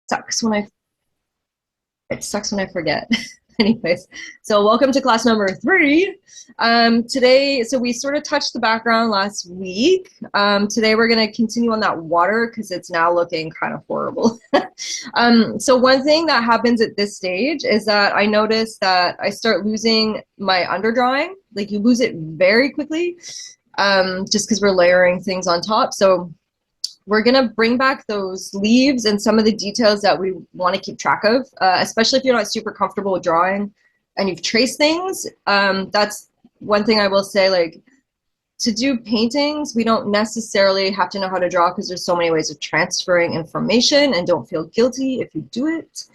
sucks when I it sucks when I forget. Anyways, so welcome to class number 3. Today, so we sort of touched the background last week. Today we're going to continue on that water because it's now looking kind of horrible. So one thing that happens at this stage is that I notice that I start losing my underdrawing. Like you lose it very quickly, just because we're layering things on top. So we're going to bring back those leaves and some of the details that we want to keep track of, especially if you're not super comfortable with drawing and you've traced things. That's one thing I will say, like, to do paintings, we don't necessarily have to know how to draw because there's so many ways of transferring information, and don't feel guilty if you do it.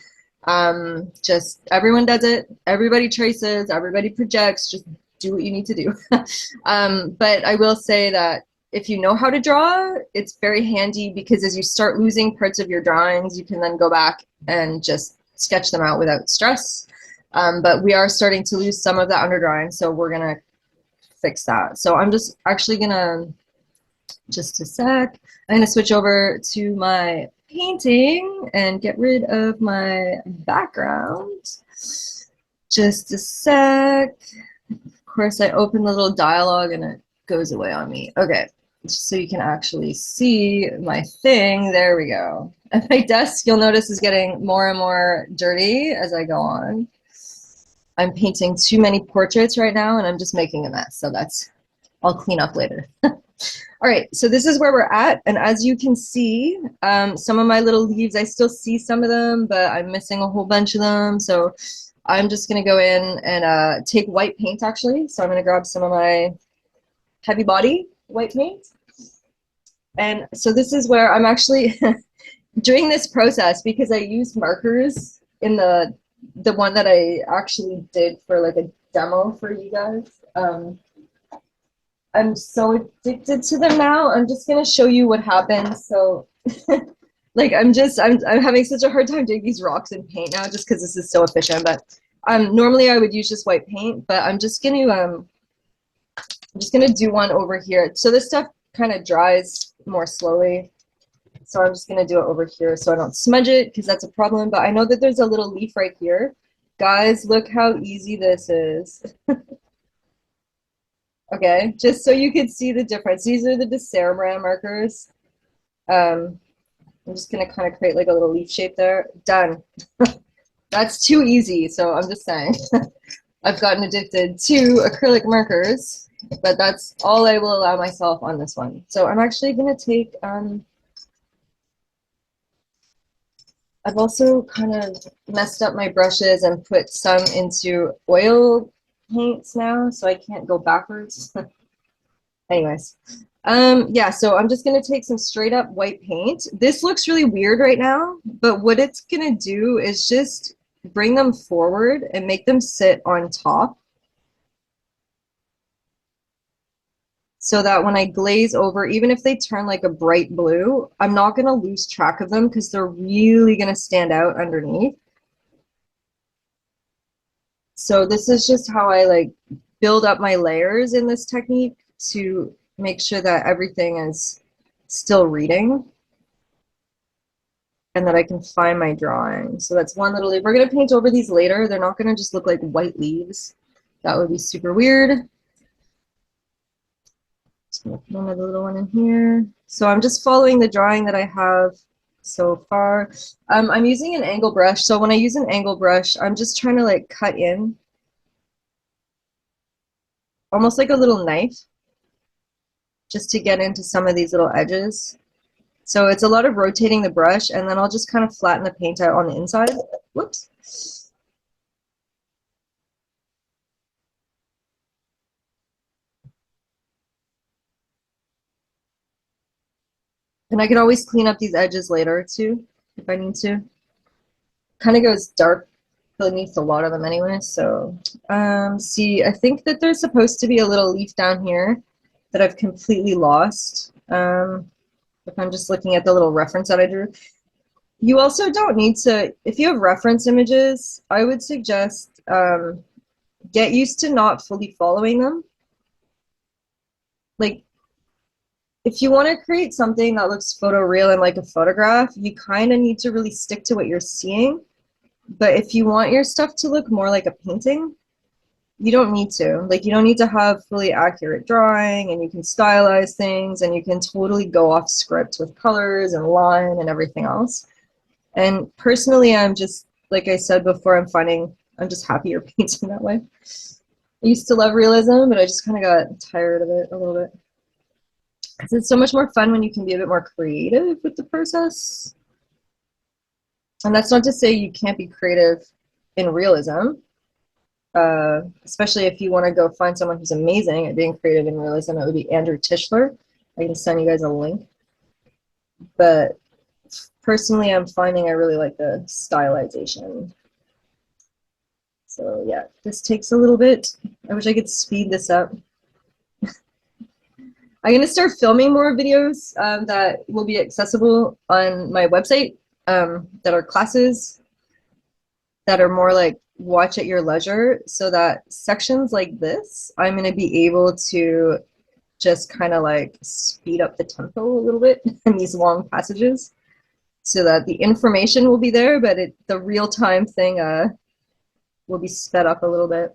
Just everyone does it. Everybody traces, everybody projects, just do what you need to do. But I will say that if you know how to draw, it's very handy because as you start losing parts of your drawings, you can then go back and just sketch them out without stress. But we are starting to lose some of that underdrawing, so we're gonna fix that. So I'm just actually gonna, just a sec, I'm gonna switch over to my painting and get rid of my background. Just a sec. Of course, I open the little dialogue and it goes away on me. Okay. So you can actually see my thing. There we go. And my desk, you'll notice, is getting more and more dirty as I go on. I'm painting too many portraits right now and I'm just making a mess. So that's, I'll clean up later. All right, so this is where we're at. And as you can see, some of my little leaves, I still see some of them, but I'm missing a whole bunch of them. So I'm just gonna go in and take white paint actually. So I'm gonna grab some of my heavy body white paint. And so this is where I'm actually doing this process because I used markers in the one that I actually did for like a demo for you guys. I'm so addicted to them now. I'm just gonna show you what happens. So like I'm having such a hard time doing these rocks in paint now just because this is so efficient. But normally I would use just white paint, but I'm just gonna do one over here. So this stuff kind of dries more slowly. So I'm just gonna do it over here so I don't smudge it because that's a problem. But I know that there's a little leaf right here. Guys, look how easy this is. Okay, just so you can see the difference. These are the Cerebram markers. I'm just gonna kind of create like a little leaf shape there. Done. That's too easy, so I'm just saying. I've gotten addicted to acrylic markers, but that's all I will allow myself on this one. So I'm actually gonna take, I've also kind of messed up my brushes and put some into oil paints now, so I can't go backwards. Anyways, yeah, so I'm just gonna take some straight up white paint. This looks really weird right now, but what it's gonna do is just bring them forward and make them sit on top, so that when I glaze over, even if they turn like a bright blue, I'm not gonna lose track of them because they're really gonna stand out underneath. So this is just how I like build up my layers in this technique to make sure that everything is still reading and that I can find my drawing. So that's one little leaf. We're gonna paint over these later. They're not gonna just look like white leaves. That would be super weird. Just gonna put another little one in here. So I'm just following the drawing that I have so far. I'm using an angle brush. So when I use an angle brush, I'm just trying to like cut in, almost like a little knife, just to get into some of these little edges. So it's a lot of rotating the brush, and then I'll just kind of flatten the paint out on the inside. Whoops. And I can always clean up these edges later too, if I need to. Kind of goes dark beneath a lot of them anyway. So see, I think that there's supposed to be a little leaf down here that I've completely lost. If I'm just looking at the little reference that I drew. You also don't need to, if you have reference images, I would suggest get used to not fully following them. Like, if you want to create something that looks photoreal and like a photograph, you kind of need to really stick to what you're seeing. But if you want your stuff to look more like a painting, you don't need to. Like, you don't need to have fully accurate drawing, and you can stylize things, and you can totally go off script with colors and line and everything else. And personally, I'm just, like I said before, I'm just happier painting that way. I used to love realism, but I just kind of got tired of it a little bit. Because it's so much more fun when you can be a bit more creative with the process. And that's not to say you can't be creative in realism, especially if you want to go find someone who's amazing at being creative in realism. It would be Andrew Tischler. I can send you guys a link. But personally, I'm finding I really like the stylization. So yeah, this takes a little bit. I wish I could speed this up. I'm going to start filming more videos that will be accessible on my website that are classes that are more like watch at your leisure, so that sections like this, I'm going to be able to just kind of like speed up the tempo a little bit in these long passages so that the information will be there, but the real-time thing will be sped up a little bit.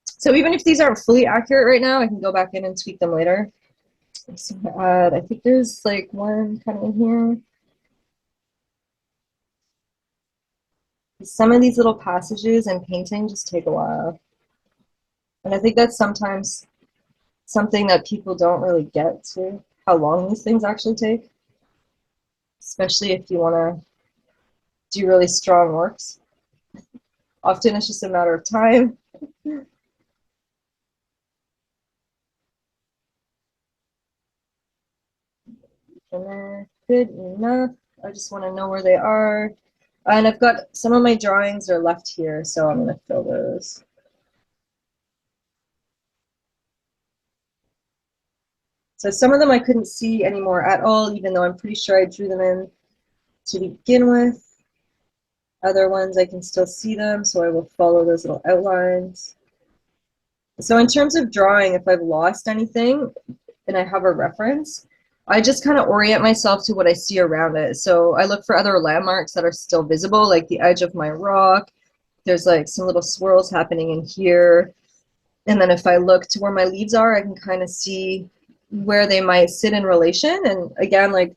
So even if these aren't fully accurate right now, I can go back in and tweak them later. So I think there's like one kind of in here. Some of these little passages in painting just take a while. And I think that's sometimes something that people don't really get to, how long these things actually take. Especially if you want to do really strong works. Often it's just a matter of time. And then good enough. I just want to know where they are. And I've got some of my drawings are left here, so I'm going to fill those. So some of them I couldn't see anymore at all, even though I'm pretty sure I drew them in to begin with. Other ones I can still see them, so I will follow those little outlines. So in terms of drawing, if I've lost anything and I have a reference, I just kind of orient myself to what I see around it. So I look for other landmarks that are still visible, like the edge of my rock. There's like some little swirls happening in here. And then if I look to where my leaves are, I can kind of see where they might sit in relation. And again, like,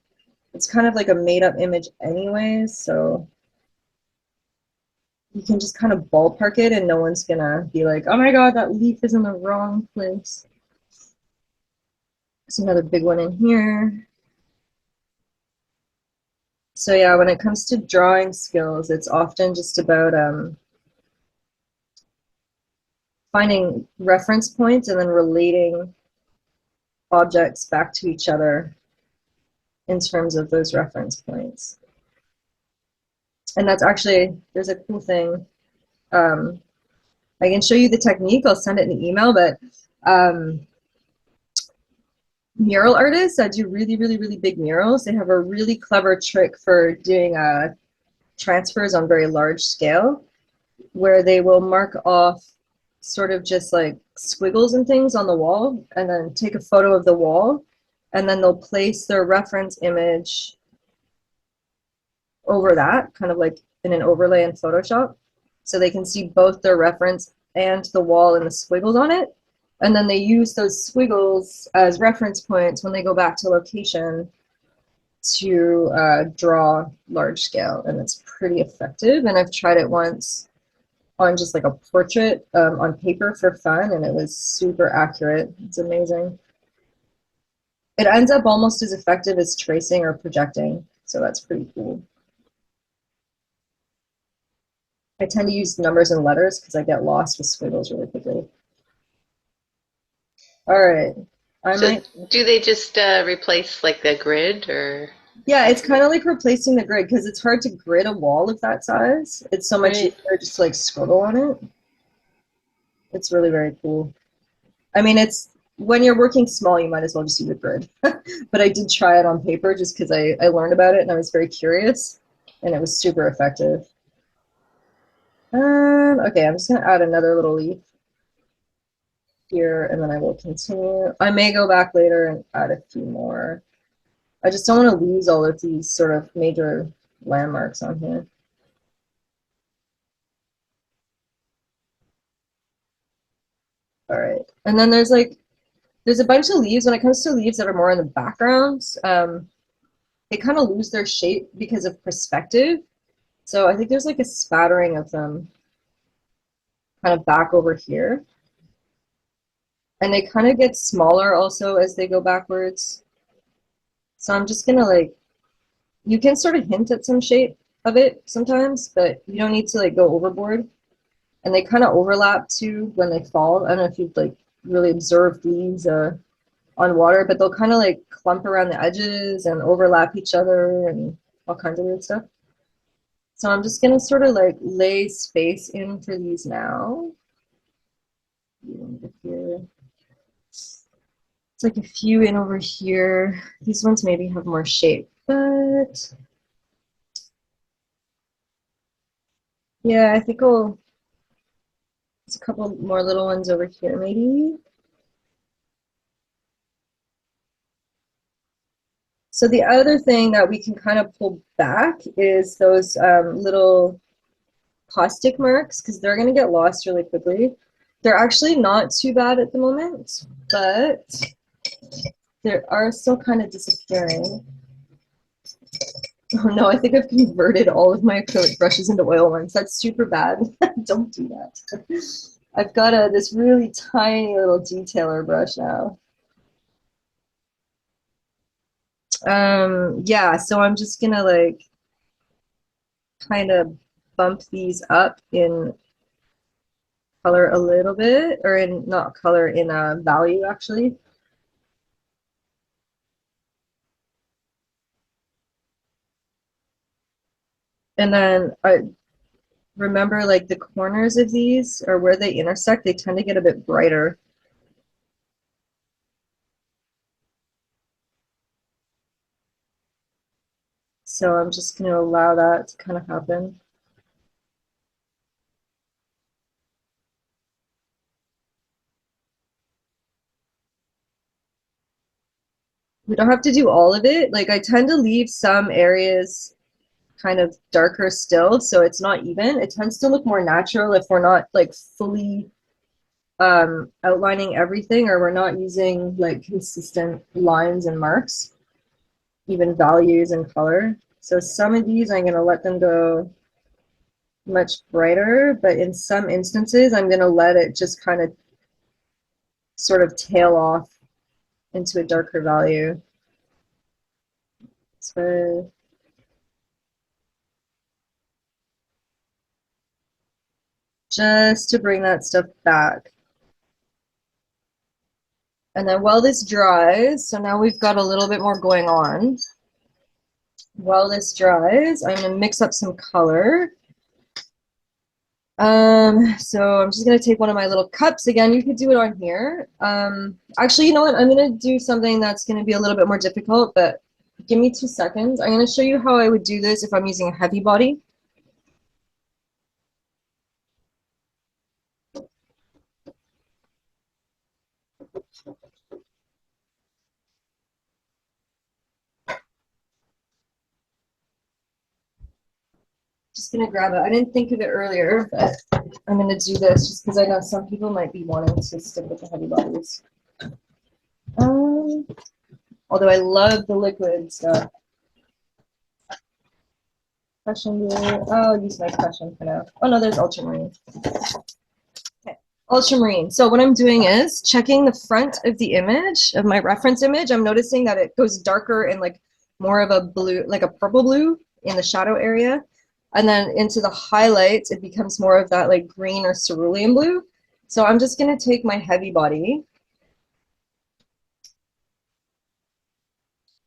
it's kind of like a made-up image anyways, so you can just kind of ballpark it and no one's gonna be like, oh my god, that leaf is in the wrong place. There's another big one in here. So yeah, when it comes to drawing skills, it's often just about finding reference points and then relating objects back to each other in terms of those reference points. And that's actually, there's a cool thing. I can show you the technique. I'll send it in an email, but mural artists that do really, really, really big murals, they have a really clever trick for doing transfers on very large scale, where they will mark off sort of just like squiggles and things on the wall, and then take a photo of the wall, and then they'll place their reference image over that, kind of like in an overlay in Photoshop, so they can see both their reference and the wall and the squiggles on it. And then they use those squiggles as reference points when they go back to location to draw large scale, and it's pretty effective. And I've tried it once on just like a portrait on paper for fun, and it was super accurate. It's amazing. It ends up almost as effective as tracing or projecting, so that's pretty cool. I tend to use numbers and letters because I get lost with squiggles really quickly. All right. Do they just replace like the grid or? Yeah, it's kind of like replacing the grid because it's hard to grid a wall of that size. It's so much easier just to like scribble on it. It's really very cool. I mean, it's when you're working small, you might as well just use a grid. But I did try it on paper just because I learned about it and I was very curious, and it was super effective. Okay, I'm just gonna add another little leaf. here, and then I will continue. I may go back later and add a few more. I just don't want to lose all of these sort of major landmarks on here. All right, and then there's a bunch of leaves. When it comes to leaves that are more in the background, they kind of lose their shape because of perspective. So I think there's like a spattering of them kind of back over here. And they kind of get smaller also as they go backwards. So I'm just gonna you can sort of hint at some shape of it sometimes, but you don't need to go overboard. And they kind of overlap too when they fall. I don't know if you've really observed these on water, but they'll kind of clump around the edges and overlap each other and all kinds of weird stuff. So I'm just gonna sort of lay space in for these now. Here. It's like a few in over here. These ones maybe have more shape, but yeah, I think there's a couple more little ones over here maybe. So the other thing that we can kind of pull back is those little caustic marks, because they're going to get lost really quickly. They're actually not too bad at the moment, but they are still kind of disappearing. Oh no, I think I've converted all of my acrylic brushes into oil ones. That's super bad. Don't do that. I've got this really tiny little detailer brush now. Yeah, so I'm just gonna kind of bump these up in color a little bit, or in not color, in value actually. And then I remember the corners of these, or where they intersect, they tend to get a bit brighter. So I'm just going to allow that to kind of happen. We don't have to do all of it. I tend to leave some areas kind of darker still, so it's not even. It tends to look more natural if we're not fully outlining everything, or we're not using consistent lines and marks, even values and color. So some of these I'm going to let them go much brighter, but in some instances I'm going to let it just kind of sort of tail off into a darker value. So just to bring that stuff back. And then while this dries, so now we've got a little bit more going on. While this dries, I'm going to mix up some color. So I'm just going to take one of my little cups. Again, you could do it on here. Actually, you know what? I'm going to do something that's going to be a little bit more difficult, but give me 2 seconds. I'm going to show you how I would do this if I'm using a heavy body. Just gonna grab it. I didn't think of it earlier, but I'm gonna do this just because I know some people might be wanting to stick with the heavy bodies. Although I love the liquid stuff. Cushion blue. I'll use my cushion for now. Oh no, there's ultramarine. Okay, ultramarine. So what I'm doing is checking the front of the image, of my reference image. I'm noticing that it goes darker and more of a blue, like a purple blue in the shadow area. And then into the highlights, it becomes more of that green or cerulean blue. So I'm just going to take my heavy body.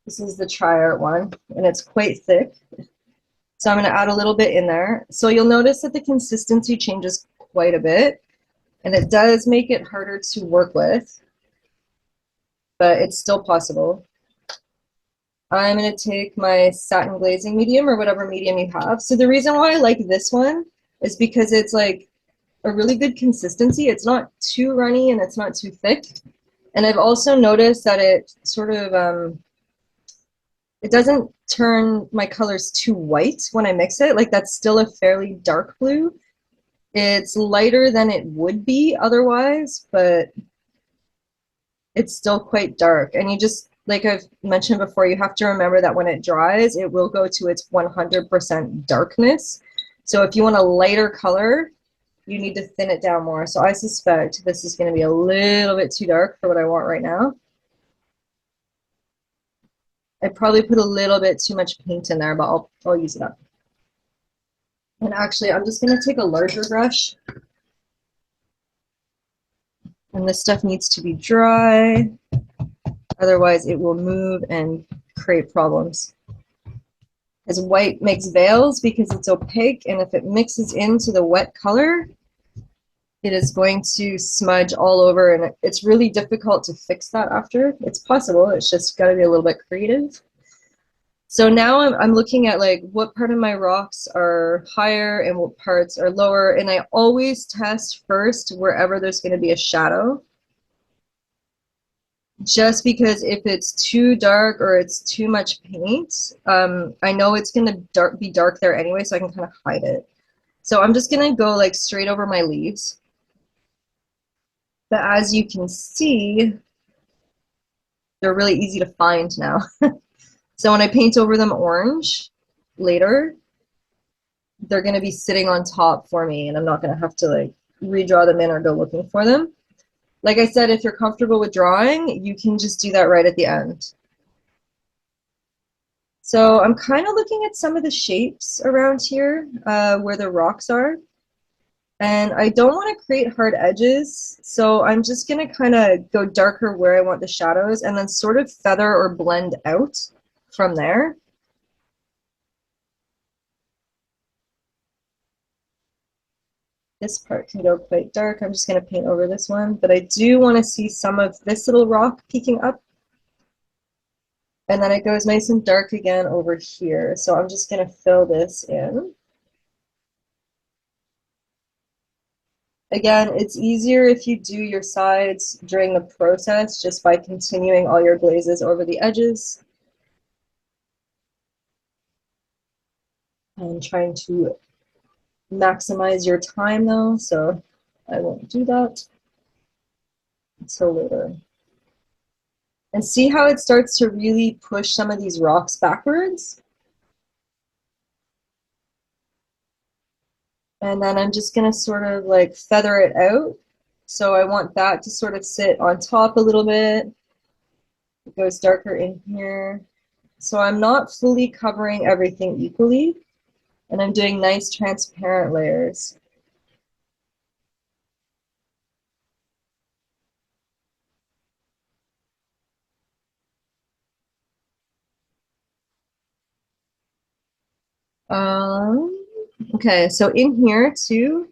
This is the Tri-Art one, and it's quite thick. So I'm going to add a little bit in there. So you'll notice that the consistency changes quite a bit, and it does make it harder to work with, but it's still possible. I'm going to take my satin glazing medium, or whatever medium you have. So the reason why I like this one is because it's a a really good consistency. It's not too runny and it's not too thick. And I've also noticed that it sort of it doesn't turn my colors too white when I mix it. Like that's still a fairly dark blue. It's lighter than it would be otherwise, but it's still quite dark. And you just, like I've mentioned before, you have to remember that when it dries, it will go to its 100% darkness. So if you want a lighter color, you need to thin it down more. So I suspect this is going to be a little bit too dark for what I want right now. I probably put a little bit too much paint in there, but I'll use it up. And actually, I'm just going to take a larger brush. And this stuff needs to be dry. Otherwise, it will move and create problems. As white makes veils because it's opaque, and if it mixes into the wet color, it is going to smudge all over, and it's really difficult to fix that after. It's possible, it's just got to be a little bit creative. So now I'm looking at like what part of my rocks are higher and what parts are lower, and I always test first wherever there's going to be a shadow. Just because if it's too dark or it's too much paint, I know it's going to be dark there anyway, so I can kind of hide it. So I'm just going to go like straight over my leaves. But as you can see, they're really easy to find now. So when I paint over them orange later, they're going to be sitting on top for me, and I'm not going to have to like redraw them in or go looking for them. Like I said, if you're comfortable with drawing, you can just do that right at the end. So I'm kind of looking at some of the shapes around here where the rocks are. And I don't want to create hard edges, so I'm just going to kind of go darker where I want the shadows and then sort of feather or blend out from there. This part can go quite dark. I'm just going to paint over this one, but I do want to see some of this little rock peeking up. And then it goes nice and dark again over here. So I'm just going to fill this in. Again, it's easier if you do your sides during the process just by continuing all your glazes over the edges. I'm trying to maximize your time though, so I won't do that until later. And see how it starts to really push some of these rocks backwards? And then I'm just going to sort of like feather it out. So I want that to sort of sit on top a little bit. It goes darker in here. So I'm not fully covering everything equally, and I'm doing nice transparent layers. Okay, so in here too,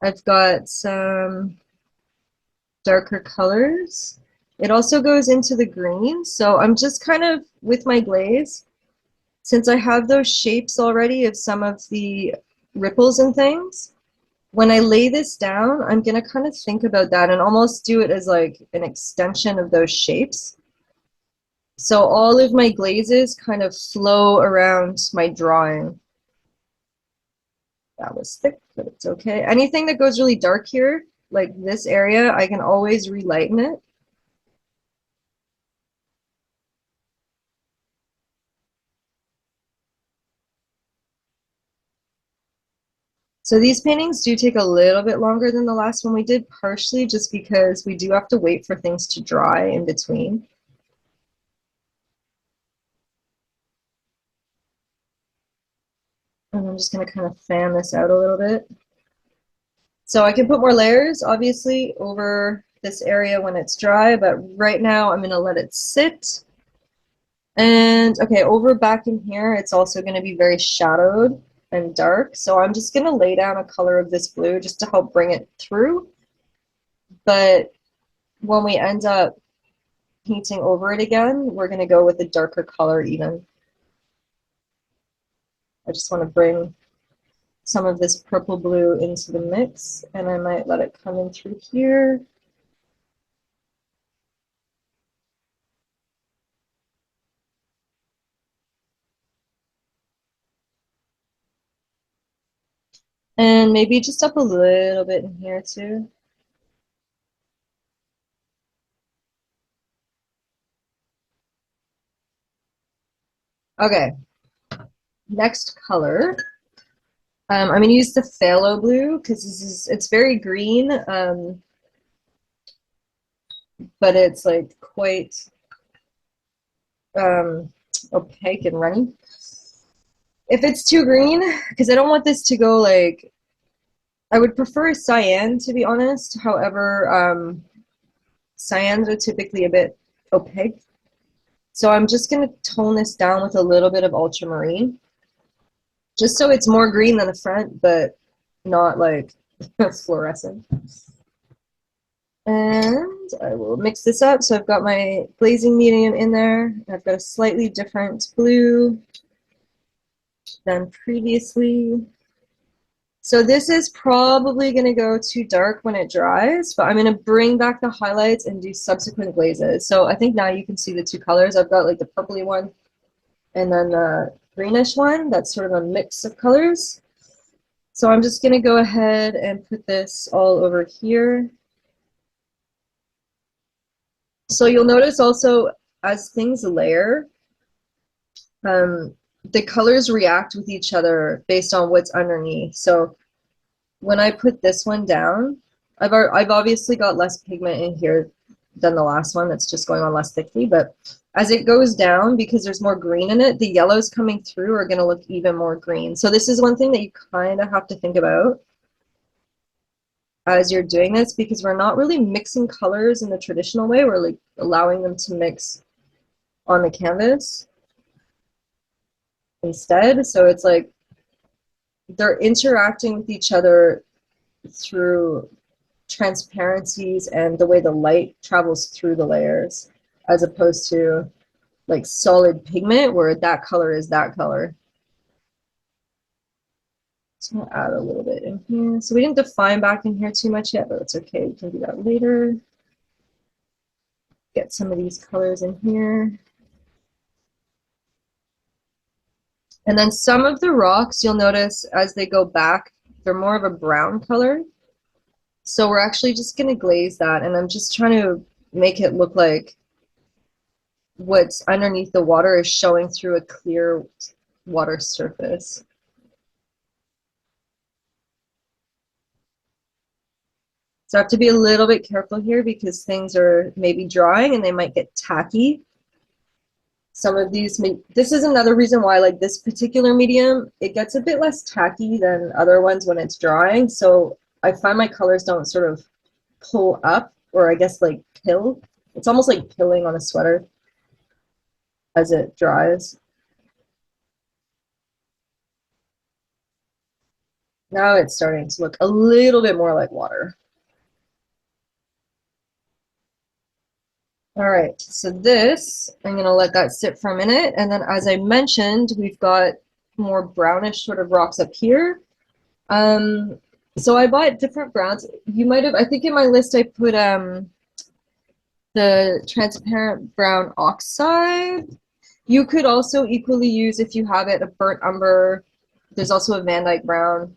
I've got some darker colors. It also goes into the green, so I'm just kind of, with my glaze, since I have those shapes already of some of the ripples and things, when I lay this down, I'm going to kind of think about that and almost do it as like an extension of those shapes. So all of my glazes kind of flow around my drawing. That was thick, but it's okay. Anything that goes really dark here, like this area, I can always relighten it. So these paintings do take a little bit longer than the last one we did, partially just because we do have to wait for things to dry in between. And I'm just going to kind of fan this out a little bit. So I can put more layers, obviously, over this area when it's dry, but right now I'm going to let it sit. And okay, over back in here, it's also going to be very shadowed and dark. So I'm just going to lay down a color of this blue just to help bring it through. But when we end up painting over it again, we're going to go with a darker color even. I just want to bring some of this purple blue into the mix, and I might let it come in through here. And maybe just up a little bit in here too. Okay, next color. I'm going to use the phthalo blue because it's very green, but it's like quite opaque and runny. If it's too green, because I don't want this to go like, I would prefer cyan to be honest. However, cyans are typically a bit opaque. So I'm just going to tone this down with a little bit of ultramarine. Just so it's more green than the front, but not like fluorescent. And I will mix this up. So I've got my glazing medium in there. I've got a slightly different blue than previously. So this is probably going to go too dark when it dries, but I'm going to bring back the highlights and do subsequent glazes. So I think now you can see the two colors. I've got like the purpley one and then the greenish one. That's sort of a mix of colors. So I'm just going to go ahead and put this all over here. So you'll notice also as things layer, the colors react with each other based on what's underneath. So when I put this one down, I've obviously got less pigment in here than the last one that's just going on less thickly, but as it goes down, because there's more green in it, the yellows coming through are going to look even more green. So this is one thing that you kind of have to think about as you're doing this, because we're not really mixing colors in the traditional way. We're like allowing them to mix on the canvas instead. So it's like they're interacting with each other through transparencies and the way the light travels through the layers, as opposed to like solid pigment where that color is that color. So I'm gonna add a little bit in here. So we didn't define back in here too much yet, but it's okay. We can do that later. Get some of these colors in here. And then some of the rocks, you'll notice as they go back, they're more of a brown color. So we're actually just going to glaze that, and I'm just trying to make it look like what's underneath the water is showing through a clear water surface. So I have to be a little bit careful here because things are maybe drying and they might get tacky. Some of these, this is another reason why like this particular medium, it gets a bit less tacky than other ones when it's drying. So I find my colors don't sort of pull up, or I guess like pill. It's almost like pilling on a sweater as it dries. Now it's starting to look a little bit more like water. All right, so this, I'm gonna let that sit for a minute. And then as I mentioned, we've got more brownish sort of rocks up here. So I bought different browns. You might have, I think in my list I put the transparent brown oxide. You could also equally use, if you have it, a burnt umber. There's also a Van Dyke brown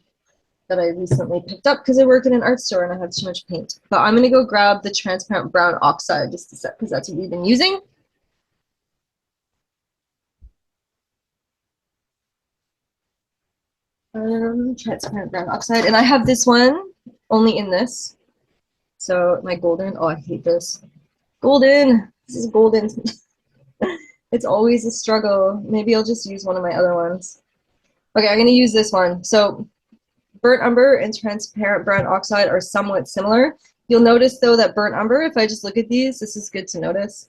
that I recently picked up because I work in an art store and I have too much paint. But I'm gonna go grab the transparent brown oxide just a sec because that's what we've been using. Transparent brown oxide, and I have this one only in this. So my golden, oh I hate this. Golden, this is golden. It's always a struggle. Maybe I'll just use one of my other ones. Okay, I'm gonna use this one. So burnt umber and transparent brown oxide are somewhat similar. You'll notice though that burnt umber, if I just look at these, this is good to notice.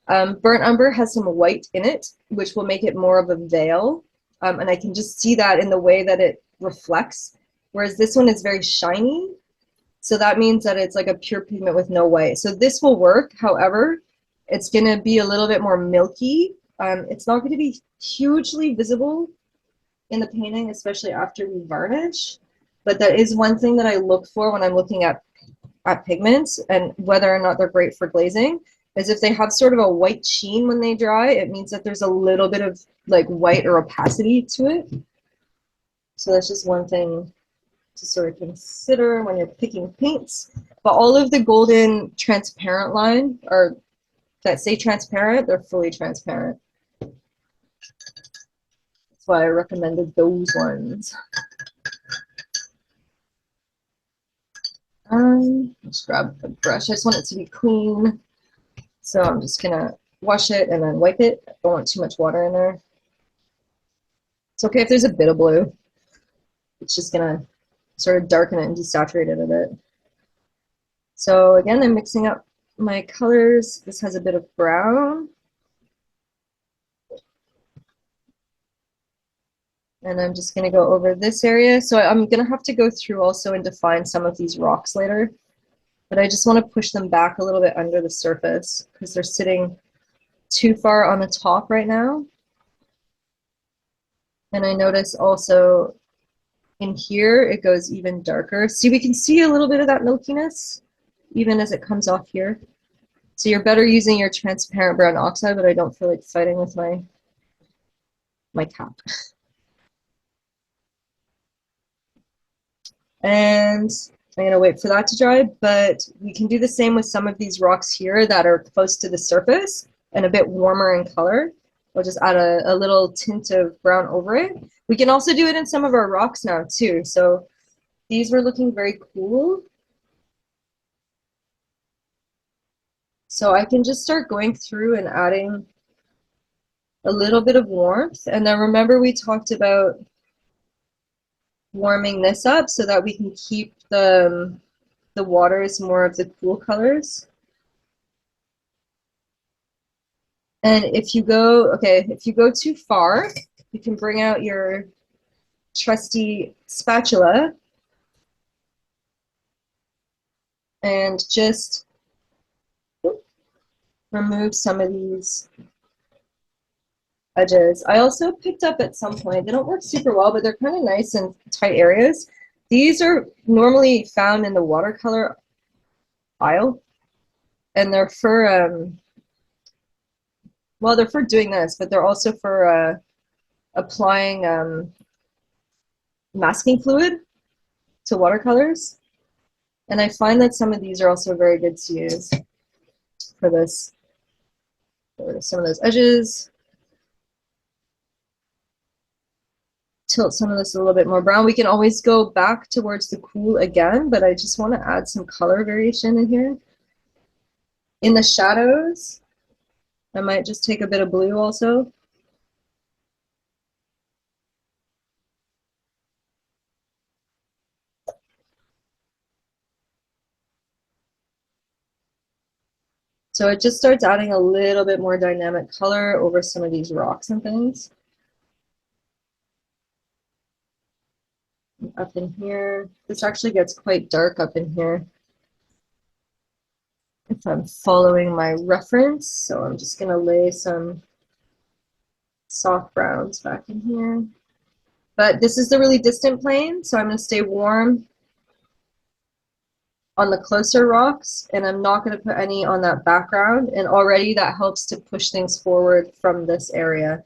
Burnt umber has some white in it, which will make it more of a veil. And I can just see that in the way that it reflects. Whereas this one is very shiny. So that means that it's like a pure pigment with no white. So this will work. However, it's going to be a little bit more milky. It's not going to be hugely visible in the painting, especially after we varnish. But that is one thing that I look for when I'm looking at pigments and whether or not they're great for glazing, is if they have sort of a white sheen when they dry, it means that there's a little bit of like white or opacity to it. So that's just one thing to sort of consider when you're picking paints. But all of the golden transparent line, or that say transparent, they're fully transparent. That's why I recommended those ones. Just grab a brush. I just want it to be clean. So I'm just gonna wash it and then wipe it. I don't want too much water in there. It's okay if there's a bit of blue. It's just gonna sort of darken it and desaturate it a bit. So again, I'm mixing up my colors. This has a bit of brown. And I'm just gonna go over this area. So I'm gonna have to go through also and define some of these rocks later. But I just want to push them back a little bit under the surface because they're sitting too far on the top right now. And I notice also in here, it goes even darker. See, we can see a little bit of that milkiness even as it comes off here. So you're better using your transparent brown oxide, but I don't feel like fighting with my cap. And I'm gonna wait for that to dry, but we can do the same with some of these rocks here that are close to the surface and a bit warmer in color. We'll just add a little tint of brown over it. We can also do it in some of our rocks now too. So these were looking very cool. So I can just start going through and adding a little bit of warmth. And then remember we talked about warming this up so that we can keep the waters more of the cool colors. And if you go too far, you can bring out your trusty spatula and just remove some of these edges. I also picked up at some point, they don't work super well, but they're kind of nice in tight areas. These are normally found in the watercolor aisle, and they're for, well, they're for doing this, but they're also for applying masking fluid to watercolors. And I find that some of these are also very good to use for this. For some of those edges. Tilt some of this a little bit more brown. We can always go back towards the cool again, but I just want to add some color variation in here. In the shadows, I might just take a bit of blue also. So it just starts adding a little bit more dynamic color over some of these rocks and things. Up in here, this actually gets quite dark up in here if I'm following my reference. So I'm just gonna lay some soft browns back in here. But this is the really distant plane, so I'm gonna stay warm on the closer rocks, and I'm not going to put any on that background, and already that helps to push things forward from this area.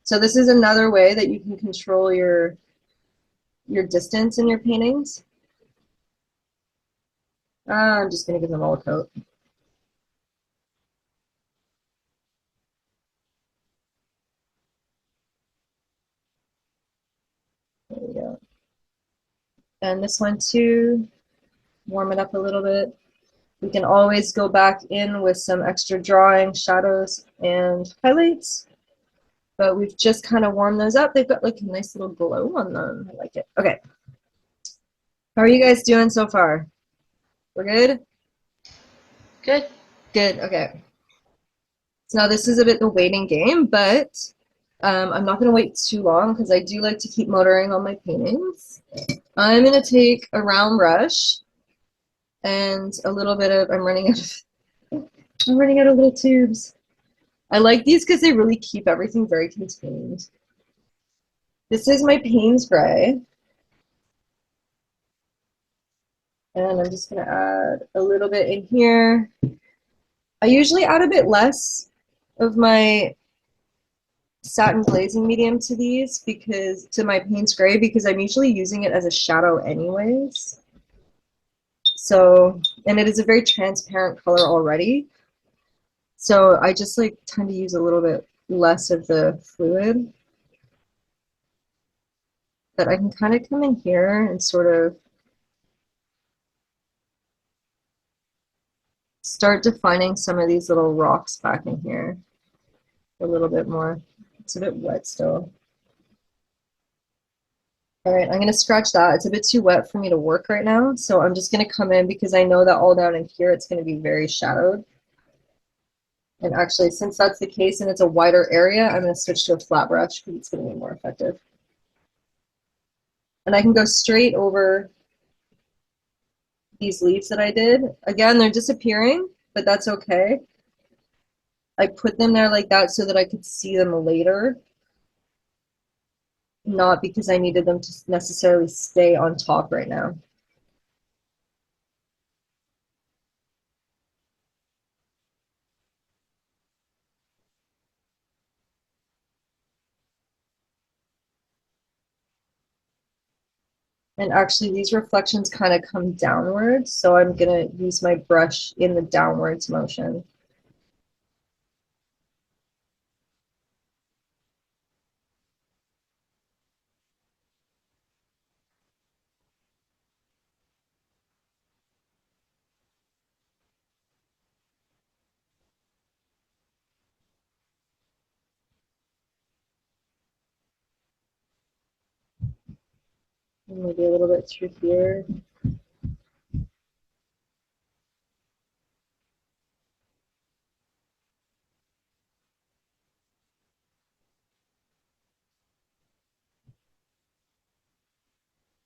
So this is another way that you can control your distance in your paintings. I'm just going to give them all a coat. There we go. And this one too, warm it up a little bit. We can always go back in with some extra drawing, shadows, and highlights. But we've just kind of warmed those up. They've got like a nice little glow on them. I like it. Okay. How are you guys doing so far? We're good? Good. Good, okay. So now this is a bit the waiting game, but I'm not going to wait too long because I do like to keep motoring on my paintings. I'm going to take a round brush and a little bit of, I'm running out of little tubes. I like these because they really keep everything very contained. This is my Payne's Gray. And I'm just going to add a little bit in here. I usually add a bit less of my satin glazing medium to these because to my Payne's Gray because I'm usually using it as a shadow anyways. So, and it is a very transparent color already. So I just like tend to use a little bit less of the fluid. But I can kind of come in here and sort of start defining some of these little rocks back in here a little bit more. It's a bit wet still. All right, I'm going to scratch that. It's a bit too wet for me to work right now, so I'm just going to come in because I know that all down in here it's going to be very shadowed. And actually, since that's the case and it's a wider area, I'm going to switch to a flat brush because it's going to be more effective. And I can go straight over these leaves that I did. Again, they're disappearing, but that's okay. I put them there like that so that I could see them later, not because I needed them to necessarily stay on top right now. And actually these reflections kind of come downwards, so I'm going to use my brush in the downwards motion. Maybe a little bit through here.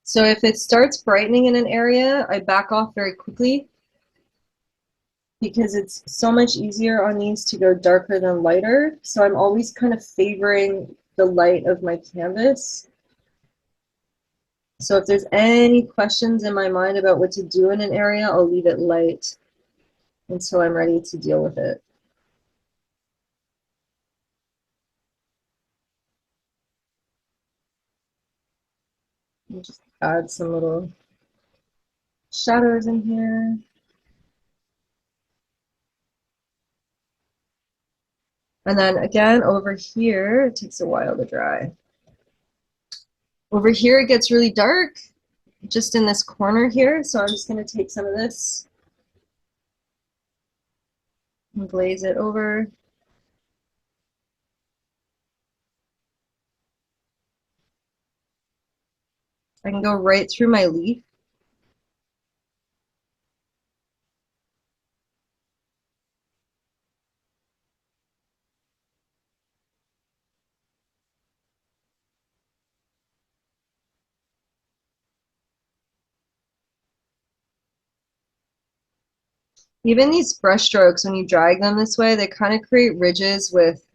So if it starts brightening in an area, I back off very quickly because it's so much easier on these to go darker than lighter. So I'm always kind of favoring the light of my canvas. So if there's any questions in my mind about what to do in an area, I'll leave it light until I'm ready to deal with it. And just add some little shadows in here. And then again, over here, it takes a while to dry. Over here, it gets really dark, just in this corner here. So I'm just going to take some of this and glaze it over. I can go right through my leaf. Even these brush strokes, when you drag them this way, they kind of create ridges with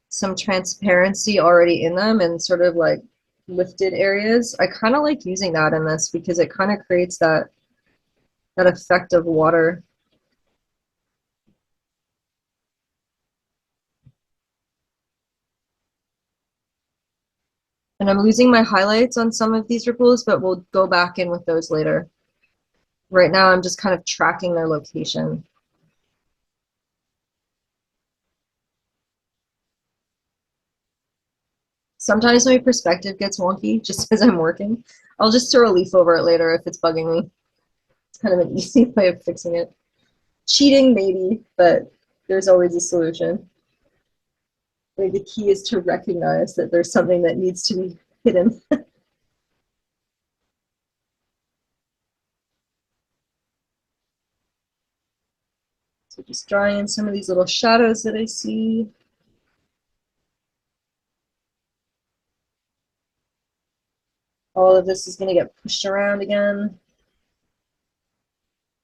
some transparency already in them and sort of like lifted areas. I kind of like using that in this because it kind of creates that effect of water. And I'm losing my highlights on some of these ripples, but we'll go back in with those later. Right now, I'm just kind of tracking their location. Sometimes my perspective gets wonky just as I'm working. I'll just throw a leaf over it later if it's bugging me. It's kind of an easy way of fixing it. Cheating, maybe, but there's always a solution. Like the key is to recognize that there's something that needs to be hidden. So just drawing in some of these little shadows that I see. All of this is going to get pushed around again.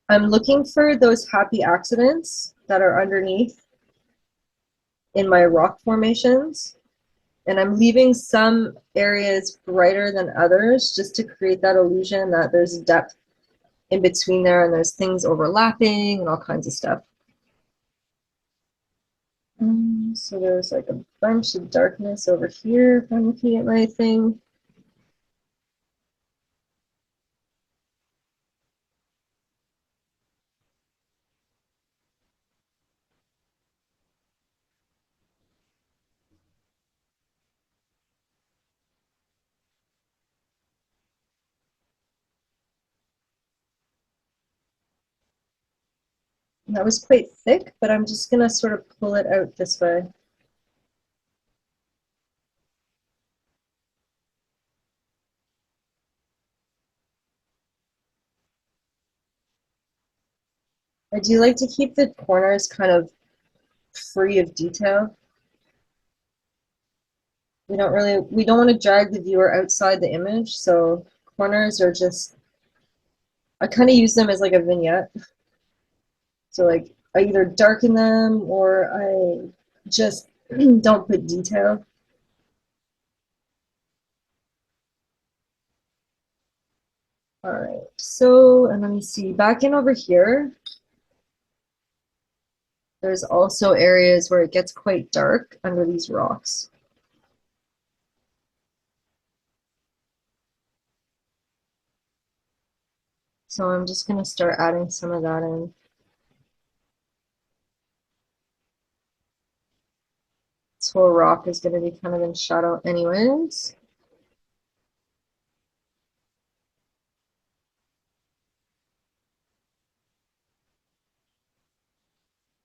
I'm looking for those happy accidents that are underneath in my rock formations. And I'm leaving some areas brighter than others just to create that illusion that there's depth in between there and there's things overlapping and all kinds of stuff. So there's like a bunch of darkness over here if I'm looking at my thing. That was quite thick, but I'm just gonna sort of pull it out this way. I do like to keep the corners kind of free of detail. We don't want to drag the viewer outside the image, so corners are just, I kind of use them as like a vignette. So like I either darken them or I just don't put detail. All right, so, and let me see, back in over here, there's also areas where it gets quite dark under these rocks. So I'm just gonna start adding some of that in. This whole rock is gonna be kind of in shadow anyways.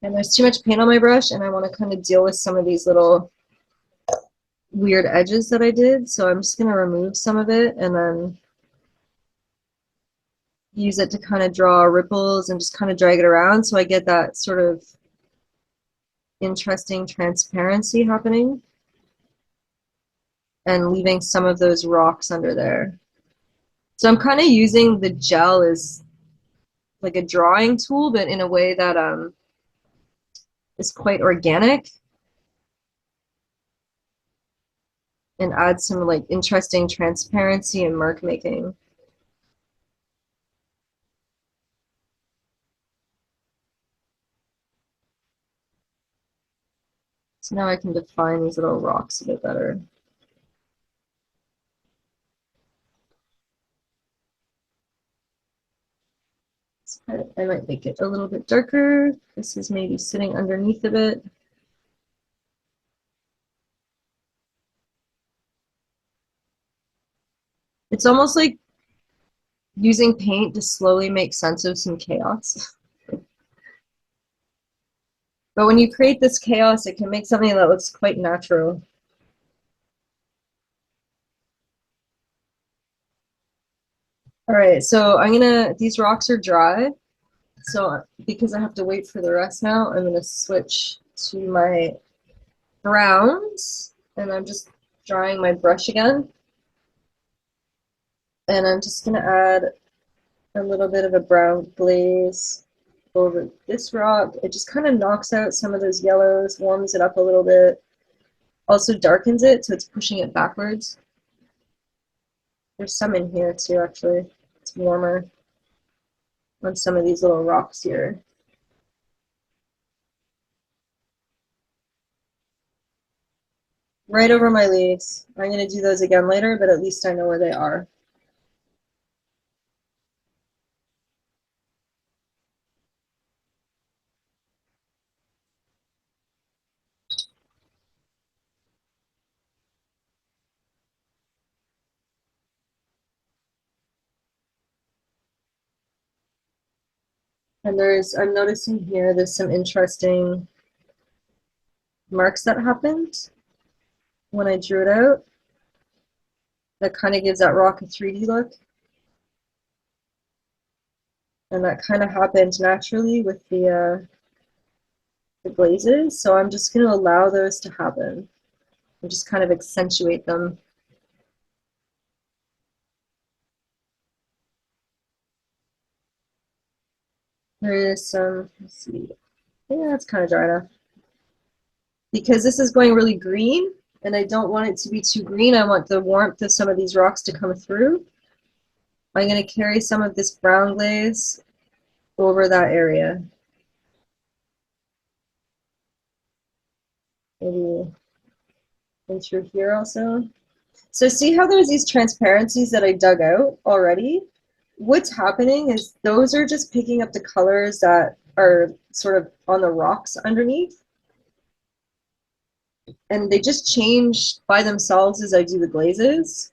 And there's too much paint on my brush and I want to kind of deal with some of these little weird edges that I did. So I'm just going to remove some of it and then use it to kind of draw ripples and just kind of drag it around so I get that sort of interesting transparency happening and leaving some of those rocks under there. So I'm kind of using the gel as like a drawing tool, but in a way that is quite organic and adds some like interesting transparency and mark making. So now I can define these little rocks a bit better. I might make it a little bit darker. This is maybe sitting underneath a bit. It's almost like using paint to slowly make sense of some chaos. But when you create this chaos, it can make something that looks quite natural. All right, so these rocks are dry. So because I have to wait for the rest now, I'm gonna switch to my browns and I'm just drying my brush again. And I'm just gonna add a little bit of a brown glaze over this rock. It just kind of knocks out some of those yellows, warms it up a little bit, also darkens it, so it's pushing it backwards. There's some in here too, actually. It's warmer on some of these little rocks here. Right over my leaves. I'm going to do those again later, but at least I know where they are. And I'm noticing here, there's some interesting marks that happened when I drew it out. That kind of gives that rock a 3D look. And that kind of happened naturally with the glazes. So I'm just going to allow those to happen and just kind of accentuate them. There is some, let's see, yeah, it's kind of dry enough. Because this is going really green, and I don't want it to be too green. I want the warmth of some of these rocks to come through. I'm going to carry some of this brown glaze over that area. Maybe in through here also. So see how there's these transparencies that I dug out already? What's happening is those are just picking up the colors that are sort of on the rocks underneath. And they just change by themselves as I do the glazes.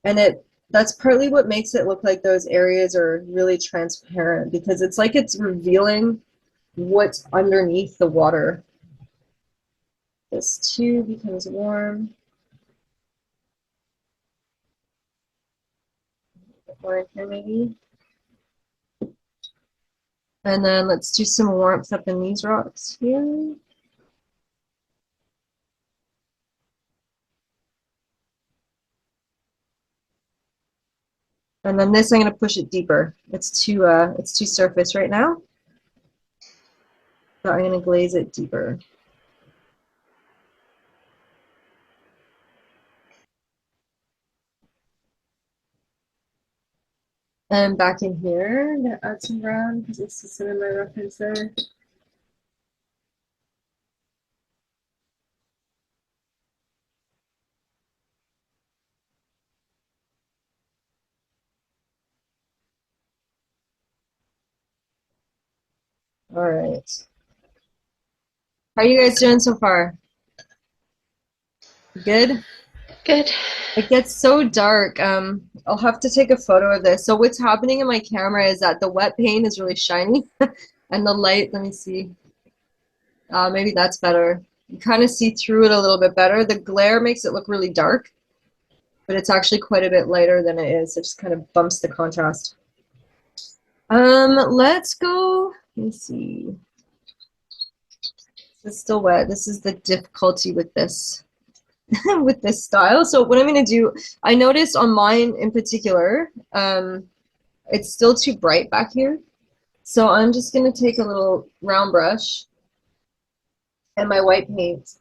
And that's partly what makes it look like those areas are really transparent, because it's like it's revealing what's underneath the water. This too becomes warm. More in here maybe. And then let's do some warmth up in these rocks here. And then this, I'm going to push it deeper. It's too surface right now. So I'm going to glaze it deeper. And back in here, I'm going to add some brown because it's some of my reference there. All right. How are you guys doing so far? Good? Good. It gets so dark. I'll have to take a photo of this. So what's happening in my camera is that the wet paint is really shiny and the light, let me see. Maybe that's better. You kind of see through it a little bit better. The glare makes it look really dark, but it's actually quite a bit lighter than it is. It just kind of bumps the contrast. Let's go. Let me see. It's still wet. This is the difficulty with this with this style. So what I'm going to do, I noticed on mine in particular, it's still too bright back here. So I'm just going to take a little round brush and my white paint,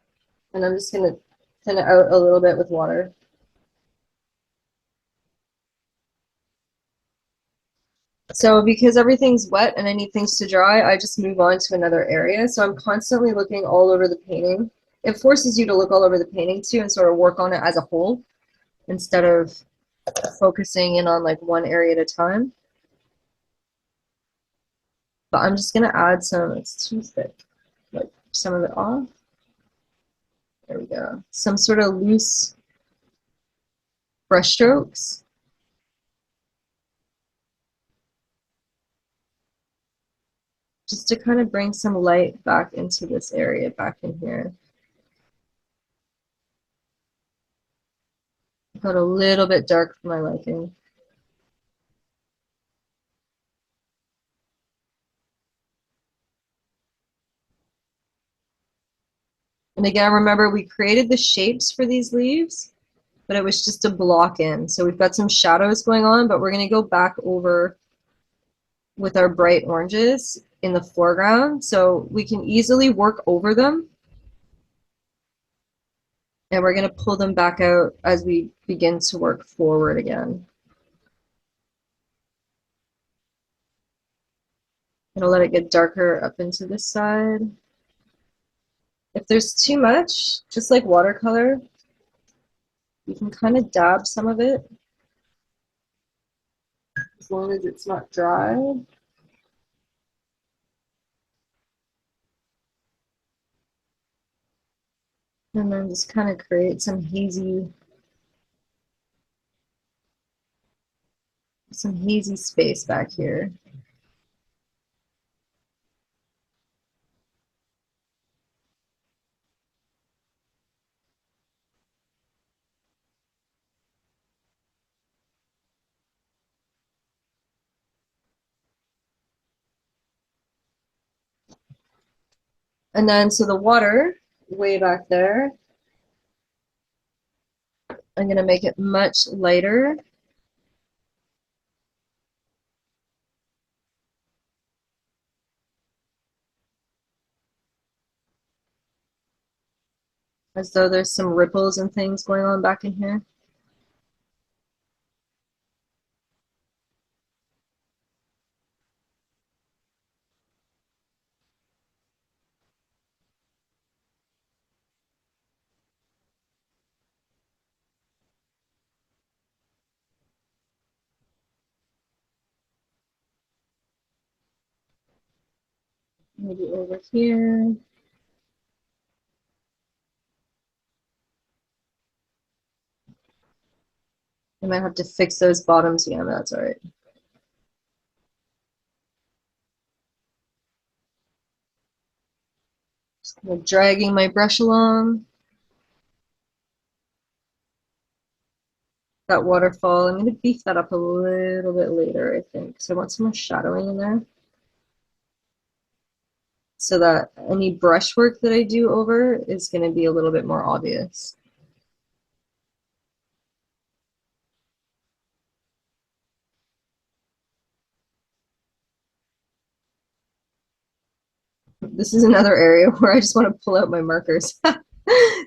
and I'm just going to thin it out a little bit with water. So because everything's wet and I need things to dry, I just move on to another area. So I'm constantly looking all over the painting. It forces you to look all over the painting too and sort of work on it as a whole instead of focusing in on like one area at a time. But I'm just gonna add some, it's too thick, like some of it off. There we go. Some sort of loose brush strokes. Just to kind of bring some light back into this area back in here. Got a little bit dark for my liking. And again, remember we created the shapes for these leaves, but it was just to block in. So we've got some shadows going on, but we're going to go back over with our bright oranges in the foreground. So we can easily work over them. And we're going to pull them back out as we begin to work forward again. I'm going to let it get darker up into this side. If there's too much, just like watercolor, you can kind of dab some of it as long as it's not dry. And then just kind of create some hazy space back here. And then, so the water way back there, I'm going to make it much lighter. as though there's some ripples and things going on back in here. Maybe over here. I might have to fix those bottoms again, but that's all right. Just kind of dragging my brush along. That waterfall, I'm going to beef that up a little bit later, I think. So I want some more shadowing in there, so that any brushwork that I do over is going to be a little bit more obvious. This is another area where I just want to pull out my markers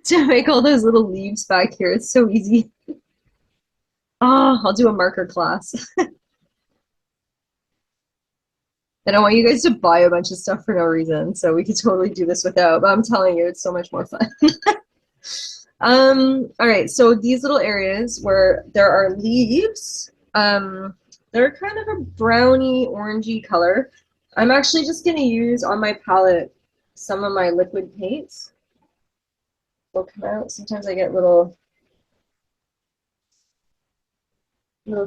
to make all those little leaves back here. It's so easy. Oh, I'll do a marker class. I don't want you guys to buy a bunch of stuff for no reason, so we could totally do this without, but I'm telling you, it's so much more fun. All right, so these little areas where there are leaves, they're kind of a browny, orangey color. I'm actually just going to use on my palette some of my liquid paints. They'll come out. Sometimes I get little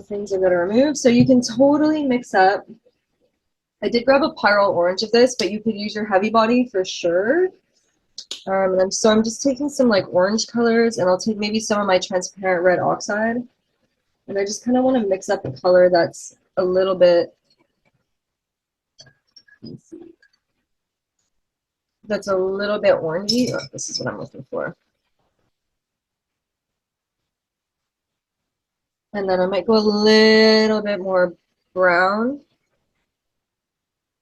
things I've got to remove. So you can totally mix up. I did grab a pyrrole orange of this, but you could use your heavy body for sure. So I'm just taking some like orange colors, and I'll take maybe some of my transparent red oxide. And I just kind of want to mix up a color that's a little bit, orangey. Oh, this is what I'm looking for. And then I might go a little bit more brown.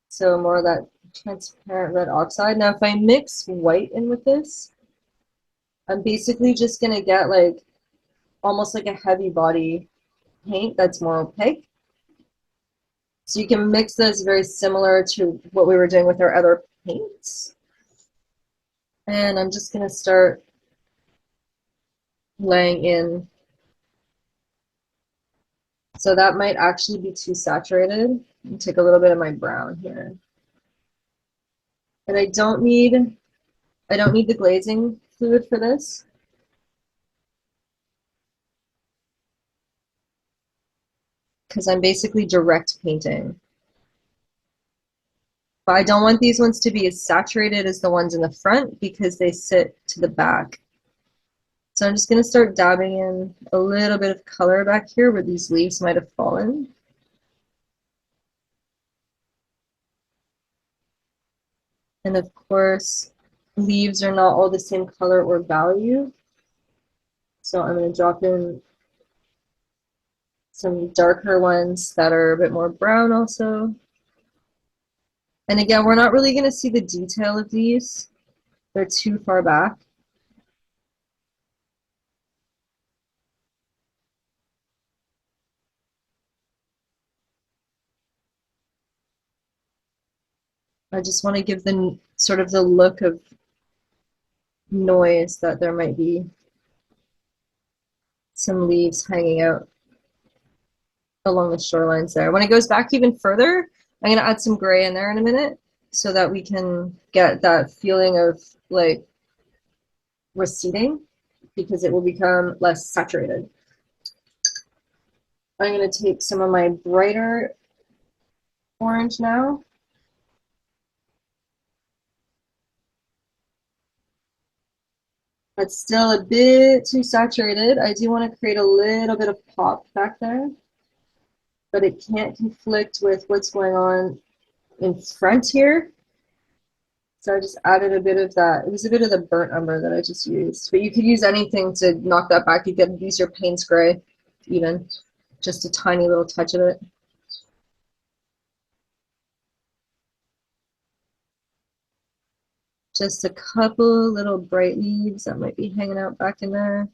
So more of that transparent red oxide. Now if I mix white in with this, I'm basically just going to get like almost like a heavy body paint that's more opaque. So you can mix this very similar to what we were doing with our other paints. And I'm just going to start laying in. So that might actually be too saturated. I'll take a little bit of my brown here. And I don't need the glazing fluid for this. Because I'm basically direct painting. But I don't want these ones to be as saturated as the ones in the front because they sit to the back. So I'm just going to start dabbing in a little bit of color back here where these leaves might have fallen. And of course, leaves are not all the same color or value. So I'm going to drop in some darker ones that are a bit more brown also. And again, we're not really going to see the detail of these. They're too far back. I just want to give them sort of the look of noise that there might be some leaves hanging out along the shorelines there. When it goes back even further, I'm going to add some gray in there in a minute so that we can get that feeling of like receding because it will become less saturated. I'm going to take some of my brighter orange now. It's still a bit too saturated. I do want to create a little bit of pop back there, but it can't conflict with what's going on in front here. So I just added a bit of that. It was a bit of the burnt umber that I just used, but you could use anything to knock that back. You could use your Payne's Gray, even just a tiny little touch of it. Just a couple little bright leaves that might be hanging out back in there.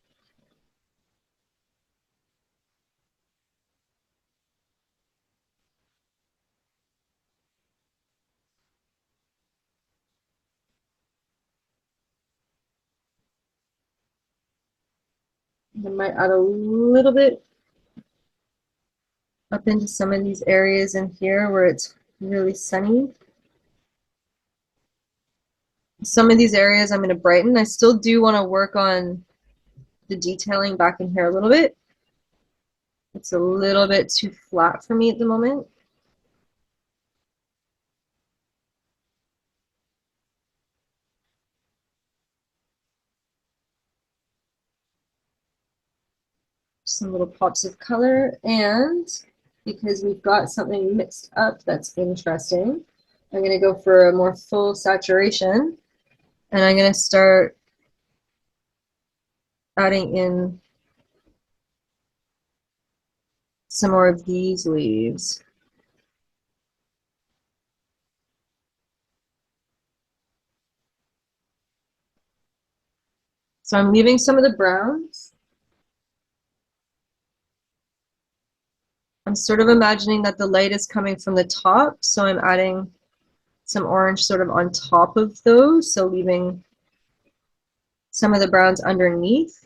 I might add a little bit up into some of these areas in here where it's really sunny. Some of these areas I'm going to brighten. I still do want to work on the detailing back in here a little bit. It's a little bit too flat for me at the moment. Some little pops of color, and because we've got something mixed up that's interesting, I'm going to go for a more full saturation, and I'm going to start adding in some more of these leaves. So I'm leaving some of the browns. I'm sort of imagining that the light is coming from the top, so I'm adding some orange sort of on top of those, so leaving some of the browns underneath.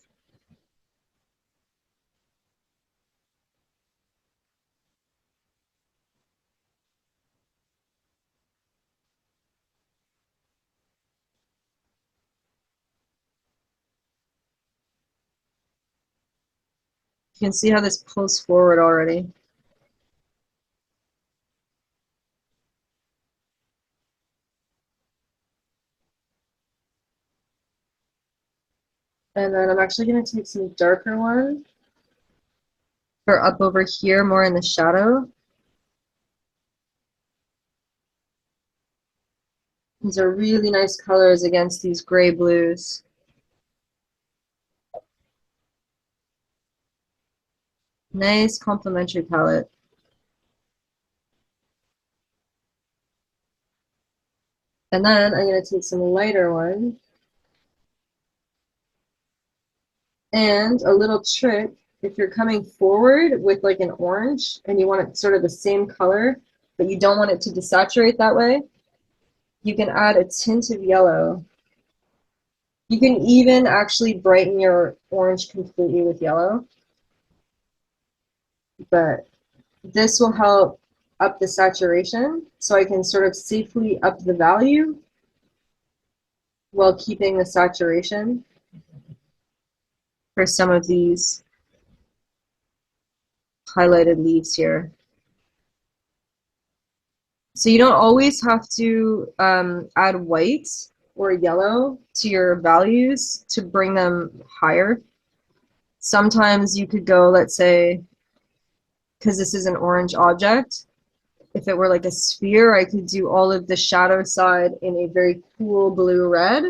You can see how this pulls forward already. And then I'm actually going to take some darker one for up over here, more in the shadow. These are really nice colors against these gray blues. Nice complementary palette. And then I'm going to take some lighter one. And a little trick, if you're coming forward with like an orange and you want it sort of the same color, but you don't want it to desaturate that way, you can add a tint of yellow. You can even actually brighten your orange completely with yellow, but this will help up the saturation so I can sort of safely up the value while keeping the saturation for some of these highlighted leaves here. So you don't always have to add white or yellow to your values to bring them higher. Sometimes you could go, let's say, because this is an orange object, if it were like a sphere, I could do all of the shadow side in a very cool blue red,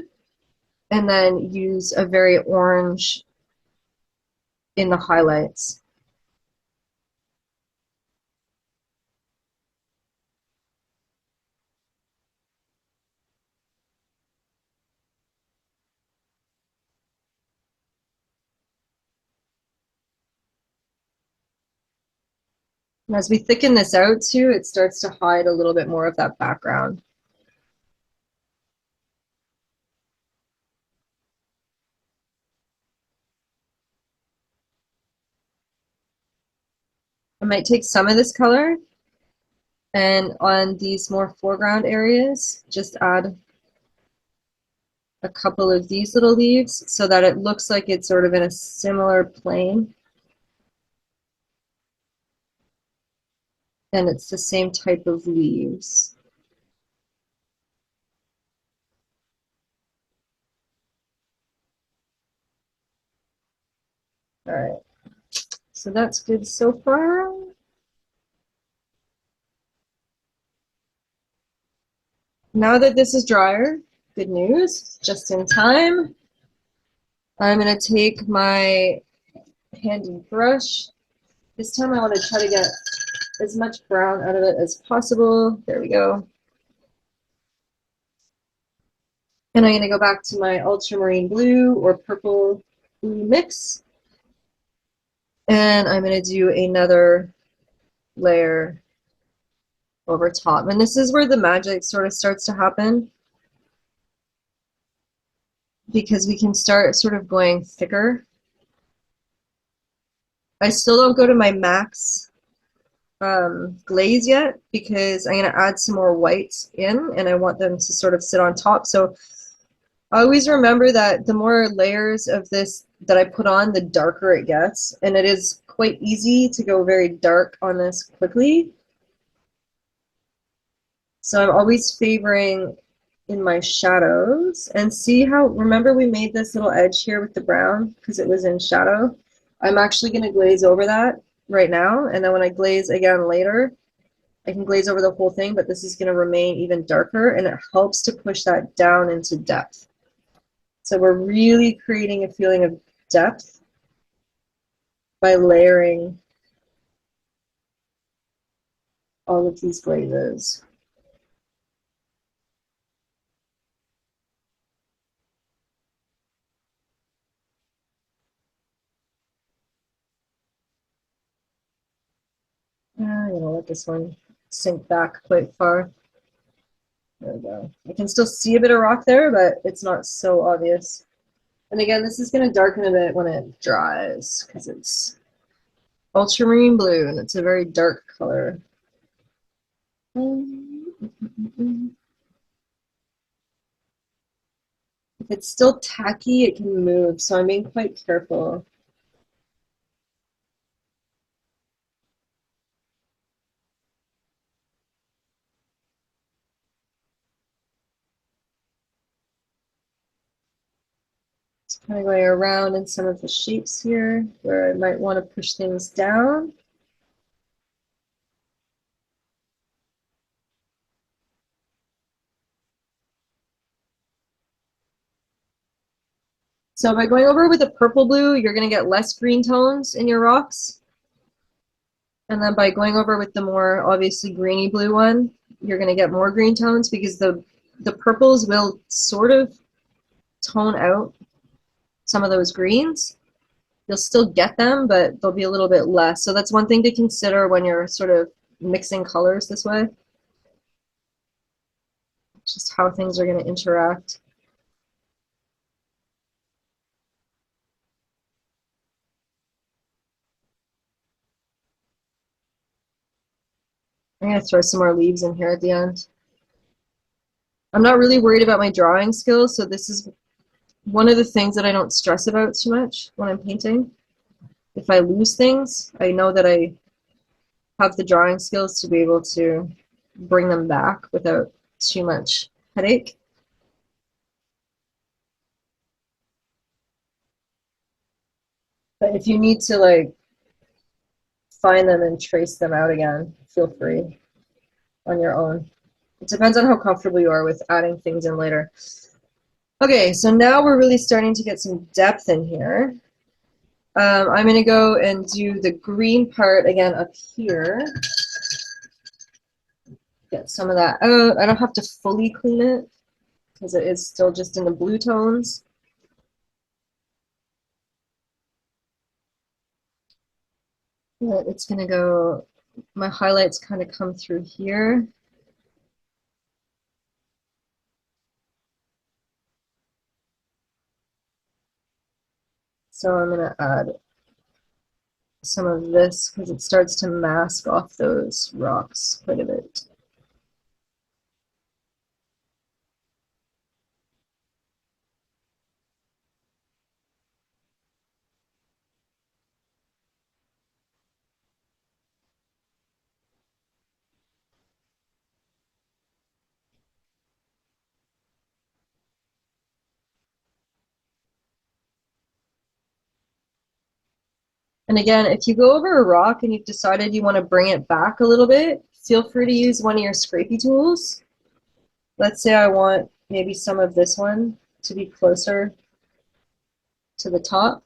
and then use a very orange in the highlights. And as we thicken this out too, it starts to hide a little bit more of that background. I might take some of this color and on these more foreground areas, just add a couple of these little leaves so that it looks like it's sort of in a similar plane. And it's the same type of leaves. All right, so that's good so far. Now that this is drier, good news, just in time, I'm going to take my handy brush. This time I want to try to get as much brown out of it as possible. There we go. And I'm going to go back to my ultramarine blue or purple blue mix. And I'm going to do another layer over top. And this is where the magic sort of starts to happen, because we can start sort of going thicker. I still don't go to my max glaze yet, because I'm going to add some more whites in and I want them to sort of sit on top. So I always remember that the more layers of this that I put on, the darker it gets. And it is quite easy to go very dark on this quickly. So I'm always favoring in my shadows. And see how, remember we made this little edge here with the brown because it was in shadow? I'm actually going to glaze over that right now. And then when I glaze again later, I can glaze over the whole thing, but this is going to remain even darker, and it helps to push that down into depth. So we're really creating a feeling of depth by layering all of these glazes. I'm going to let this one sink back quite far. There we go. I can still see a bit of rock there, but it's not so obvious. And again, this is going to darken a bit when it dries because it's ultramarine blue and it's a very dark color. If it's still tacky, it can move, so I'm being quite careful. Just kind of going around in some of the shapes here where I might want to push things down. So by going over with a purple blue, you're going to get less green tones in your rocks. And then by going over with the more obviously greeny blue one, you're going to get more green tones, because the purples will sort of tone out some of those greens. You'll still get them, but they'll be a little bit less. So that's one thing to consider when you're sort of mixing colors this way. Just how things are going to interact. I'm going to throw some more leaves in here at the end. I'm not really worried about my drawing skills, so this is one of the things that I don't stress about too much when I'm painting. If I lose things, I know that I have the drawing skills to be able to bring them back without too much headache. But if you need to like find them and trace them out again, feel free on your own. It depends on how comfortable you are with adding things in later. Okay, so now we're really starting to get some depth in here. I'm going to go and do the green part again up here. Get some of that out. I don't have to fully clean it because it is still just in the blue tones. But it's going to go, my highlights kind of come through here. So I'm going to add some of this because it starts to mask off those rocks quite a bit. And again, if you go over a rock and you've decided you want to bring it back a little bit, feel free to use one of your scrapey tools. Let's say I want maybe some of this one to be closer to the top.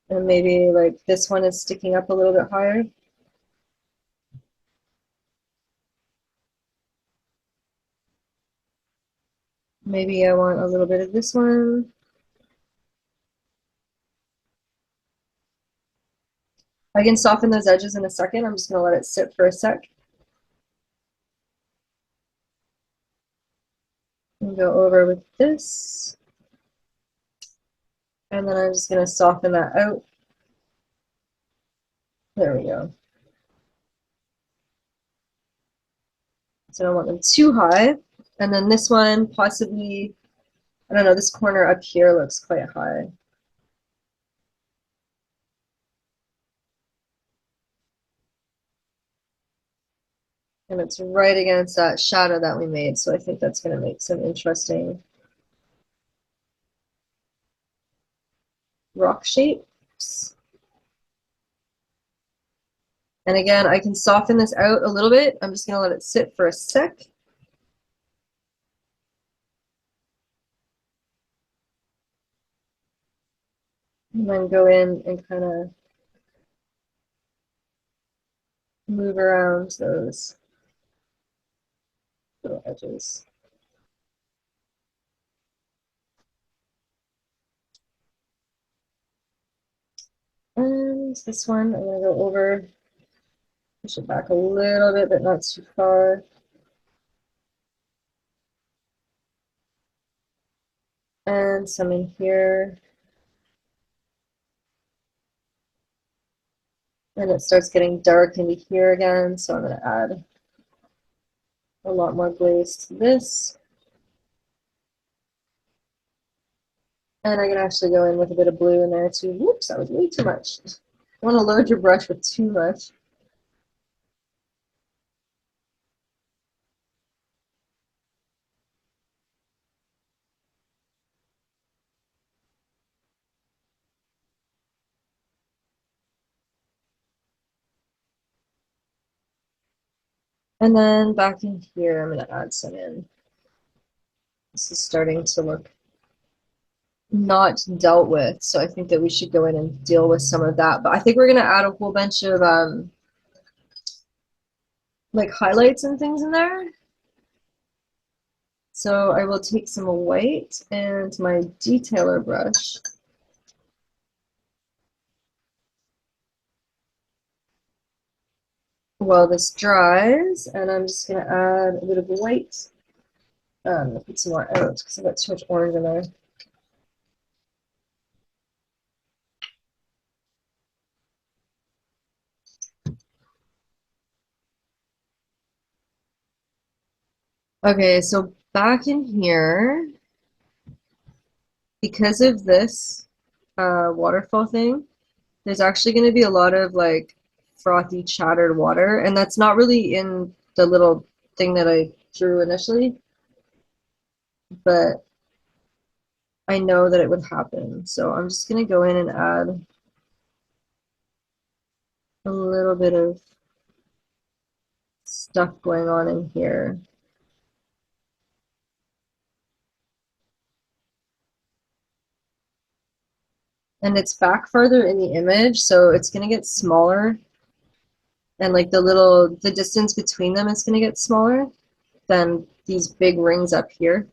And maybe like this one is sticking up a little bit higher. Maybe I want a little bit of this one. I can soften those edges in a second. I'm just going to let it sit for a sec. And go over with this. And then I'm just going to soften that out. There we go. So I don't want them too high. And then this one, possibly, I don't know, this corner up here looks quite high. And it's right against that shadow that we made, so I think that's going to make some interesting rock shapes. And again, I can soften this out a little bit. I'm just going to let it sit for a sec. And then go in and kind of move around those little edges. And this one, I'm going to go over, push it back a little bit, but not too far. And some in here. And it starts getting dark into here again, so I'm going to add a lot more glaze to this. And I can actually go in with a bit of blue in there too. Whoops, that was way too much. You want to load your brush with too much. And then back in here, I'm going to add some in. This is starting to look not dealt with, so I think that we should go in and deal with some of that. But I think we're going to add a whole bunch of like highlights and things in there. So I will take some white and my detailer brush. While this dries, and I'm just going to add a bit of white. I'm going to put some more out because I've got too much orange in there. Okay, so back in here, because of this waterfall thing, there's actually going to be a lot of like frothy, chattered water, and that's not really in the little thing that I drew initially, but I know that it would happen. So I'm just going to go in and add a little bit of stuff going on in here. And it's back farther in the image, so it's going to get smaller. And like the distance between them is going to get smaller than these big rings up here.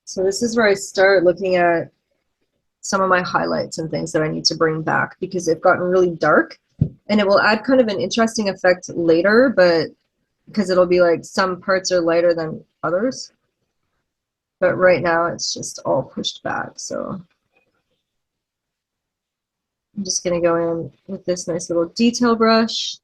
So this is where I start looking at some of my highlights and things that I need to bring back because they've gotten really dark, and it will add kind of an interesting effect later, but because it'll be like some parts are lighter than others. But right now it's just all pushed back. So I'm just going to go in with this nice little detail brush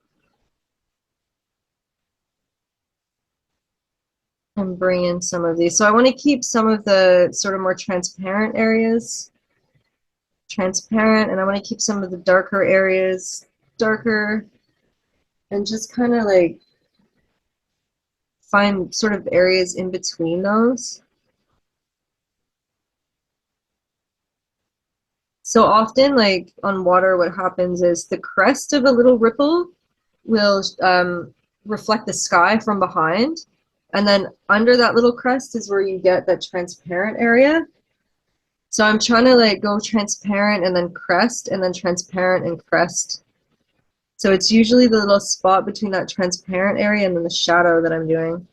and bring in some of these. So I want to keep some of the sort of more transparent areas transparent, and I want to keep some of the darker areas darker, and just kind of like find sort of areas in between those. So often, like on water, what happens is the crest of a little ripple will reflect the sky from behind. And then under that little crest is where you get that transparent area. So I'm trying to like go transparent and then crest and then transparent and crest. So it's usually the little spot between that transparent area and then the shadow that I'm doing.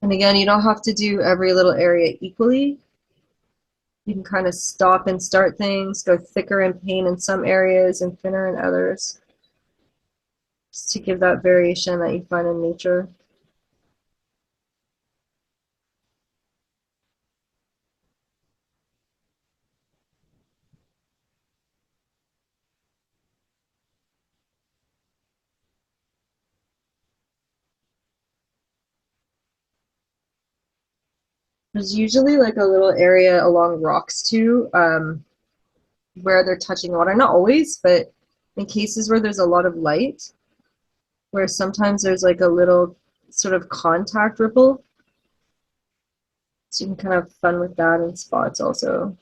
And again, you don't have to do every little area equally. You can kind of stop and start things, go thicker in paint in some areas and thinner in others, just to give that variation that you find in nature. There's usually like a little area along rocks too, where they're touching water. Not always, but in cases where there's a lot of light, where sometimes there's like a little sort of contact ripple. So you can kind of have fun with that in spots also.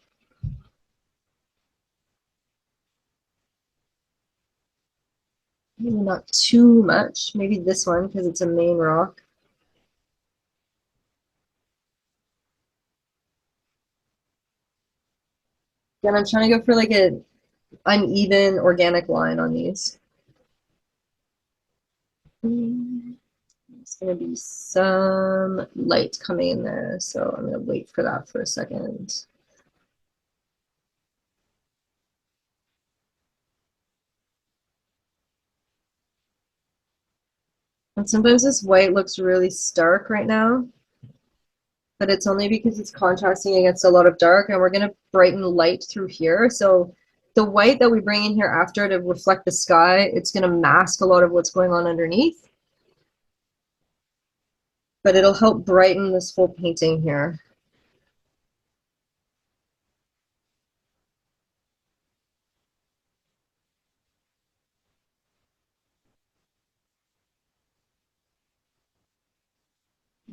Maybe not too much. Maybe this one because it's a main rock. Again, I'm trying to go for like an uneven organic line on these. There's going to be some light coming in there, so I'm going to wait for that for a second. And sometimes this white looks really stark right now, but it's only because it's contrasting against a lot of dark, and we're going to brighten light through here. So the white that we bring in here after to reflect the sky, it's going to mask a lot of what's going on underneath. But it'll help brighten this whole painting here.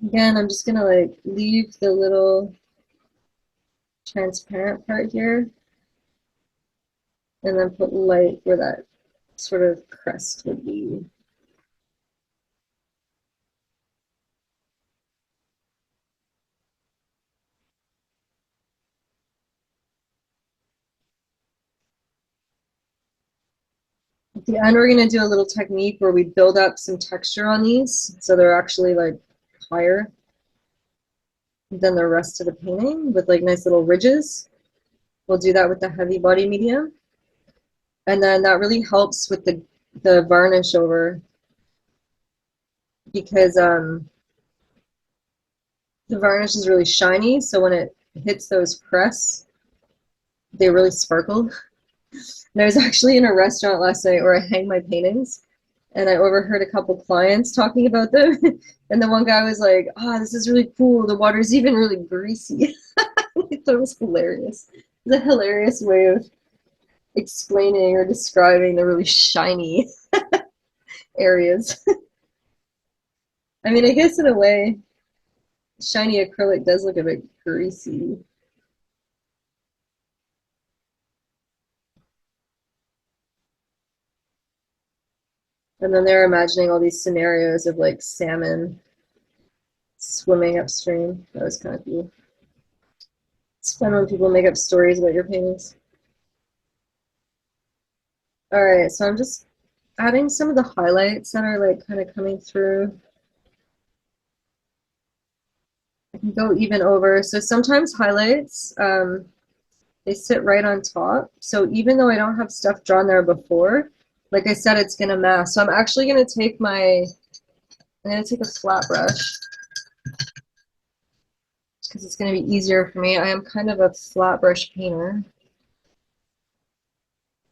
Again, I'm just gonna like leave the little transparent part here and then put light where that sort of crest would be. At the end, we're gonna do a little technique where we build up some texture on these so they're actually like higher than the rest of the painting with like nice little ridges. We'll do that with the heavy body medium. And then that really helps with the varnish over because the varnish is really shiny, so when it hits those crests, they really sparkle. And I was actually in a restaurant last night where I hang my paintings, and I overheard a couple clients talking about them. And the one guy was like, "Ah, oh, this is really cool. The water's even really greasy." I thought it was hilarious. It's a hilarious way of explaining or describing the really shiny areas. I mean, I guess in a way, shiny acrylic does look a bit greasy. And then they're imagining all these scenarios of like salmon swimming upstream. That was kind of cool. It's fun when people make up stories about your paintings. All right, so I'm just adding some of the highlights that are like kind of coming through. I can go even over. So sometimes highlights, they sit right on top. So even though I don't have stuff drawn there before, like I said, it's gonna mask. So I'm actually gonna take I'm gonna take a flat brush because it's gonna be easier for me. I am kind of a flat brush painter.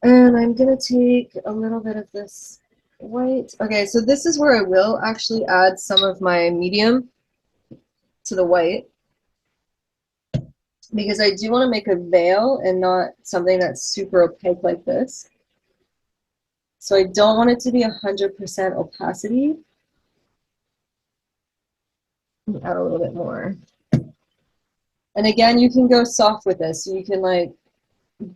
And I'm gonna take a little bit of this white. Okay, so this is where I will actually add some of my medium to the white because I do want to make a veil and not something that's super opaque like this. So I don't want it to be 100% opacity. Add a little bit more. And again, you can go soft with this. So you can like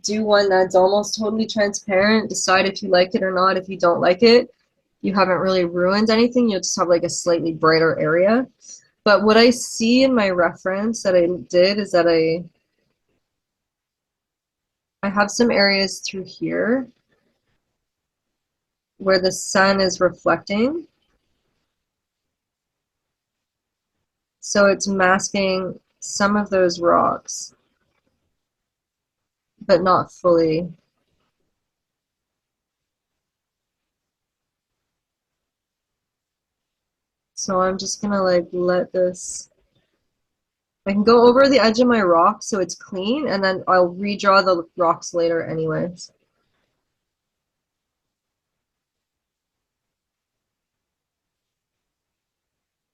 do one that's almost totally transparent, decide if you like it or not. If you don't like it, you haven't really ruined anything. You'll just have like a slightly brighter area. But what I see in my reference that I did is that I have some areas through here where the sun is reflecting. So it's masking some of those rocks, but not fully. So I'm just gonna like let this, I can go over the edge of my rock so it's clean, and then I'll redraw the rocks later anyways.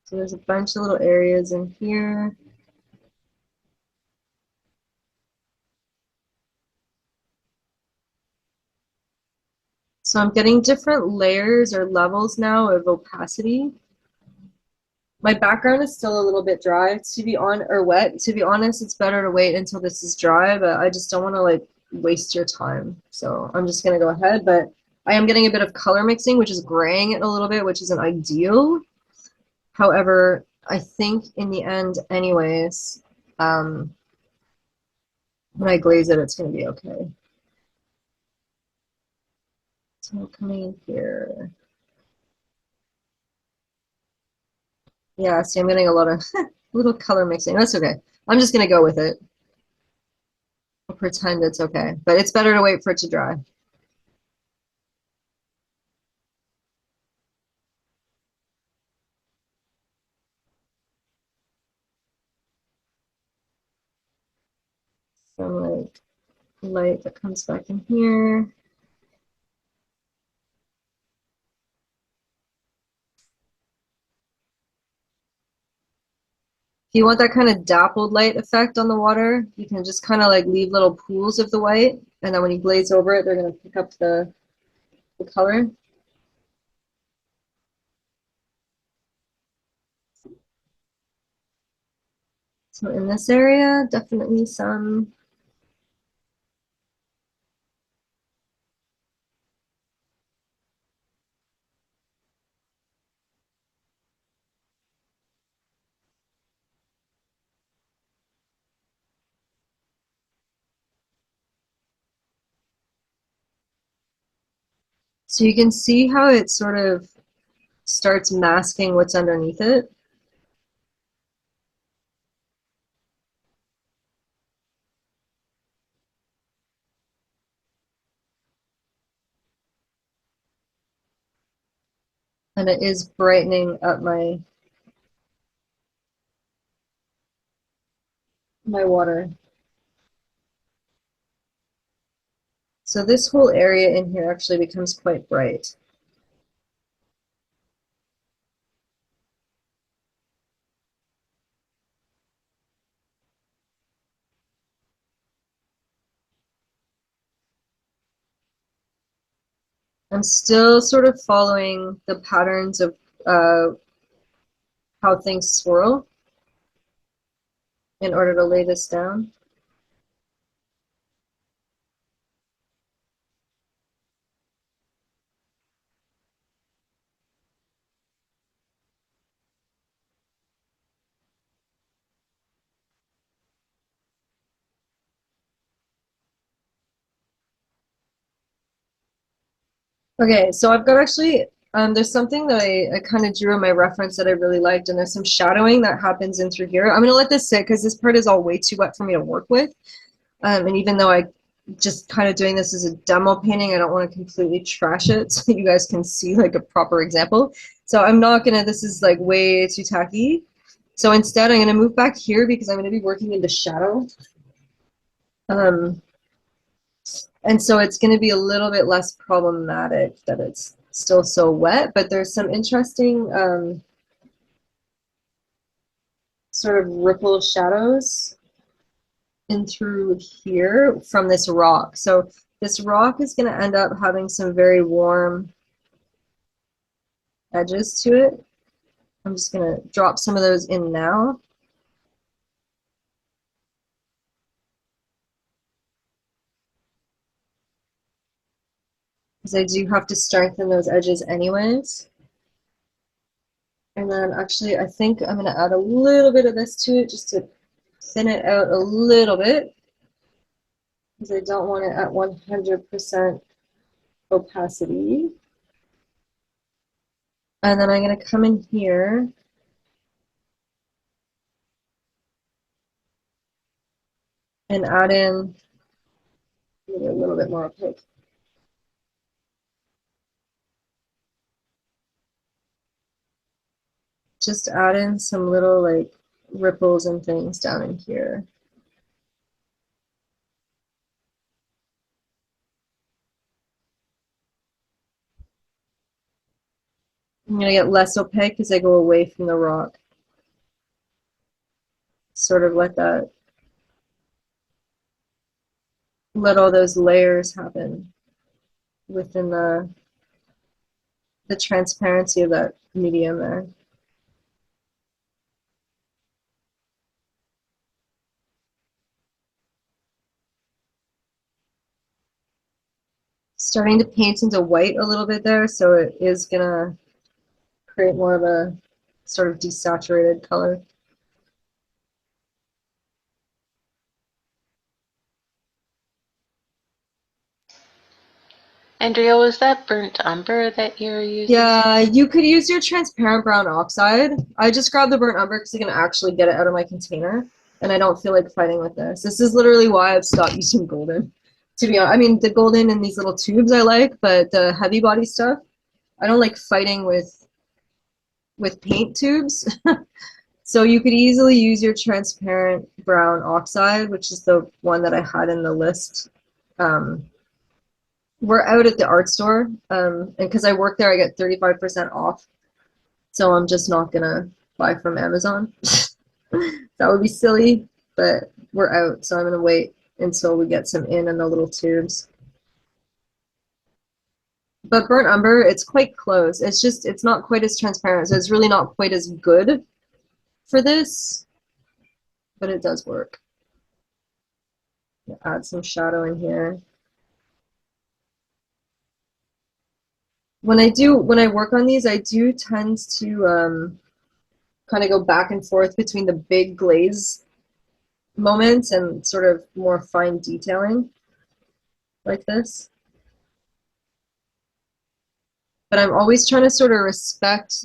So there's a bunch of little areas in here. So I'm getting different layers or levels now of opacity. My background is still a little bit dry or wet. To be honest, it's better to wait until this is dry, but I just don't want to like waste your time. So I'm just gonna go ahead, but I am getting a bit of color mixing, which is graying it a little bit, which isn't ideal. However, I think in the end anyways, when I glaze it, it's gonna be okay. So coming in here. Yeah, see, I'm getting a lot of little color mixing. That's okay. I'm just gonna go with it. I'll pretend it's okay, but it's better to wait for it to dry. Some like light that comes back in here. If you want that kind of dappled light effect on the water, you can just kind of like leave little pools of the white, and then when you glaze over it, they're gonna pick up the color. So in this area, definitely some. So you can see how it sort of starts masking what's underneath it. And it is brightening up my water. So this whole area in here actually becomes quite bright. I'm still sort of following the patterns of how things swirl in order to lay this down. Okay, so I've got actually, there's something that I kind of drew in my reference that I really liked, and there's some shadowing that happens in through here. I'm going to let this sit because this part is all way too wet for me to work with. And even though I just kind of doing this as a demo painting, I don't want to completely trash it so you guys can see like a proper example. So I'm not going to, this is like way too tacky. So instead I'm going to move back here because I'm going to be working into shadow. And so it's going to be a little bit less problematic that it's still so wet, but there's some interesting sort of ripple shadows in through here from this rock. So this rock is going to end up having some very warm edges to it. I'm just gonna drop some of those in now. Because I do have to strengthen those edges anyways. And then actually, I think I'm going to add a little bit of this to it just to thin it out a little bit. Because I don't want it at 100% opacity. And then I'm going to come in here and add in maybe a little bit more opaque. Just add in some little like ripples and things down in here. I'm going to get less opaque as I go away from the rock. Sort of let that, let all those layers happen within the transparency of that medium there. Starting to paint into white a little bit there, so it is gonna create more of a sort of desaturated color. Andrea, was that burnt umber that you're using? Yeah, you could use your transparent brown oxide. I just grabbed the burnt umber because I can actually get it out of my container, and I don't feel like fighting with this. This is literally why I've stopped using golden. To be honest, I mean the golden in these little tubes I like, but the heavy body stuff, I don't like fighting with paint tubes. So you could easily use your transparent brown oxide, which is the one that I had in the list. We're out at the art store, and because I work there, I get 35% off. So I'm just not gonna buy from Amazon. That would be silly, but we're out, so I'm gonna wait until we get some in the little tubes. But burnt umber, it's quite close. It's just, it's not quite as transparent, so it's really not quite as good for this, but it does work. Add some shadow in here. When I work on these, I do tend to kind of go back and forth between the big glaze moments and sort of more fine detailing like this. But I'm always trying to sort of respect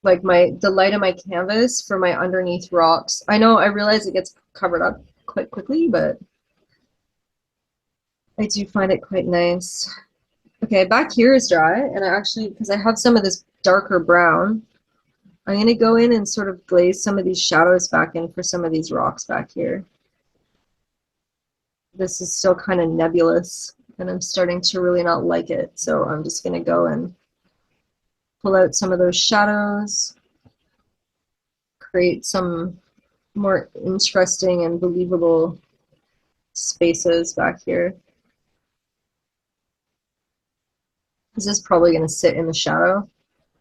like the light of my canvas for my underneath rocks. I realize it gets covered up quite quickly, but I do find it quite nice. Okay, back here is dry, and I actually, because I have some of this darker brown, I'm going to go in and sort of glaze some of these shadows back in for some of these rocks back here. This is still kind of nebulous, and I'm starting to really not like it, so I'm just going to go and pull out some of those shadows, create some more interesting and believable spaces back here. This is probably going to sit in the shadow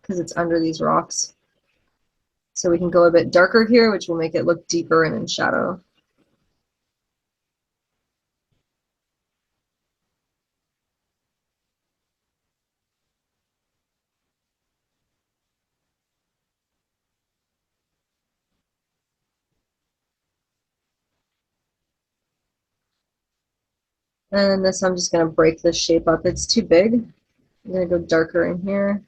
because it's under these rocks. So we can go a bit darker here, which will make it look deeper and in shadow. And this, I'm just going to break this shape up. It's too big. I'm going to go darker in here.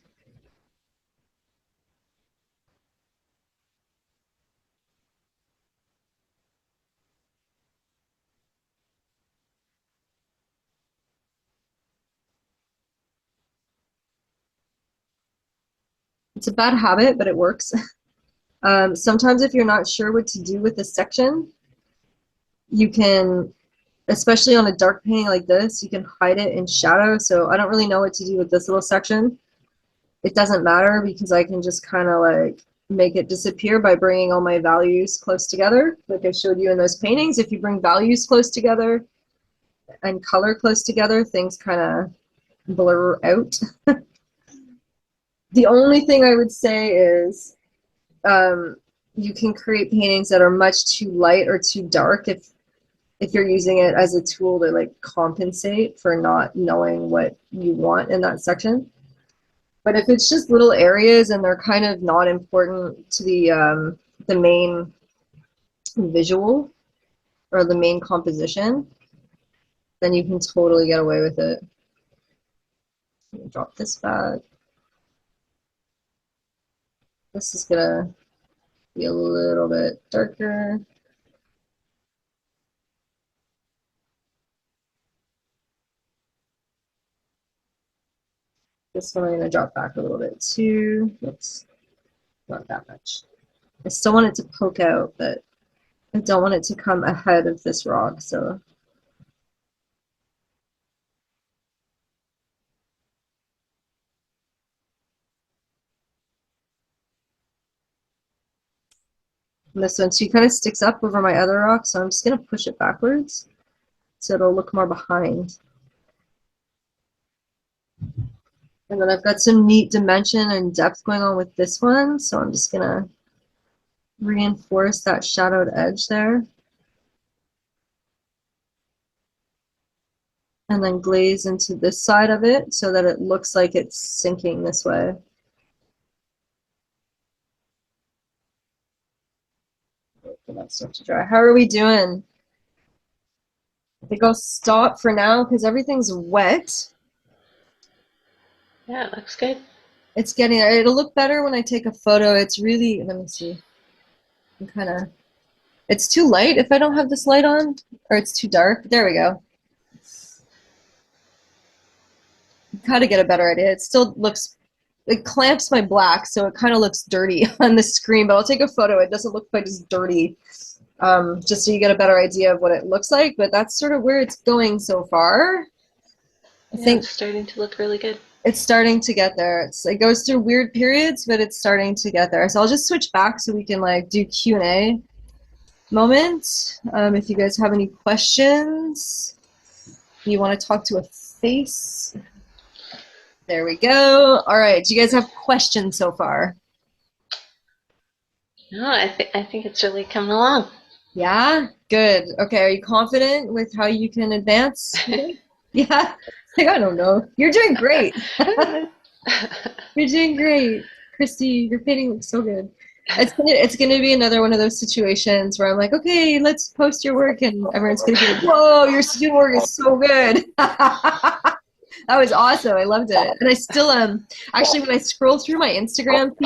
It's a bad habit, but it works. Sometimes if you're not sure what to do with this section, you can, especially on a dark painting like this, you can hide it in shadow. So I don't really know what to do with this little section. It doesn't matter because I can just kind of like make it disappear by bringing all my values close together. Like I showed you in those paintings, if you bring values close together and color close together, things kind of blur out. The only thing I would say is you can create paintings that are much too light or too dark if you're using it as a tool to like compensate for not knowing what you want in that section. But if it's just little areas and they're kind of not important to the main visual or the main composition, then you can totally get away with it. Drop this back. This is gonna be a little bit darker. This one I'm gonna drop back a little bit too. Oops, not that much. I still want it to poke out, but I don't want it to come ahead of this rock, so. And this one too kind of sticks up over my other rock, so I'm just gonna push it backwards so it'll look more behind. And then I've got some neat dimension and depth going on with this one, so I'm just gonna reinforce that shadowed edge there. And then glaze into this side of it so that it looks like it's sinking this way. Wait for that stuff to dry. How are we doing? I think I'll stop for now because everything's wet. Yeah, it looks good. It's getting there. It'll look better when I take a photo. It's really, let me see. I'm kind of, it's too light if I don't have this light on, or it's too dark. There we go. Kind of get a better idea. It still looks, it clamps my black, so it kind of looks dirty on the screen, but I'll take a photo. It doesn't look quite as dirty, just so you get a better idea of what it looks like, but that's sort of where it's going so far. I think it's starting to look really good. It's starting to get there. It goes through weird periods, but it's starting to get there. So I'll just switch back so we can like do Q&A moment. If you guys have any questions, you want to talk to a face. There we go. All right. Do you guys have questions so far? No, I think it's really coming along. Yeah? Good. Okay. Are you confident with how you can advance? Yeah. Like, I don't know. You're doing great. You're doing great. Christy, your painting looks so good. It's gonna be another one of those situations where I'm like, okay, let's post your work, and everyone's gonna be like, whoa, your student work is so good. That was awesome. I loved it. And I still actually when I scroll through my Instagram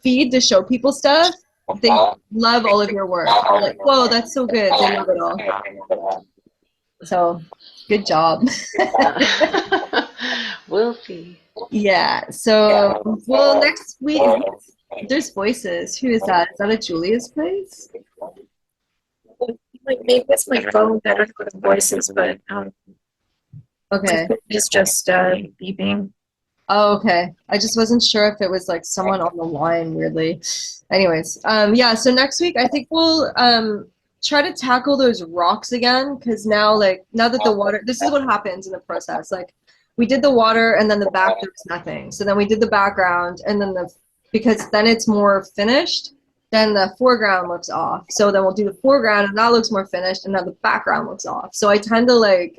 feed to show people stuff, they love all of your work. They're like, whoa, that's so good. They love it all. So good job. We'll see. Yeah. So, well, next week, there's voices. Who is that? Is that a Julia's place? Like maybe it's my phone that I put voices, but Okay. it's just beeping. Oh, okay. I just wasn't sure if it was like someone on the line weirdly. Anyways, yeah, so next week I think we'll try to tackle those rocks again, because now that the water, this is what happens in the process. Like we did the water and then the back there was nothing. So then we did the background and then because then it's more finished, then the foreground looks off. So then we'll do the foreground and that looks more finished and now the background looks off. So I tend to like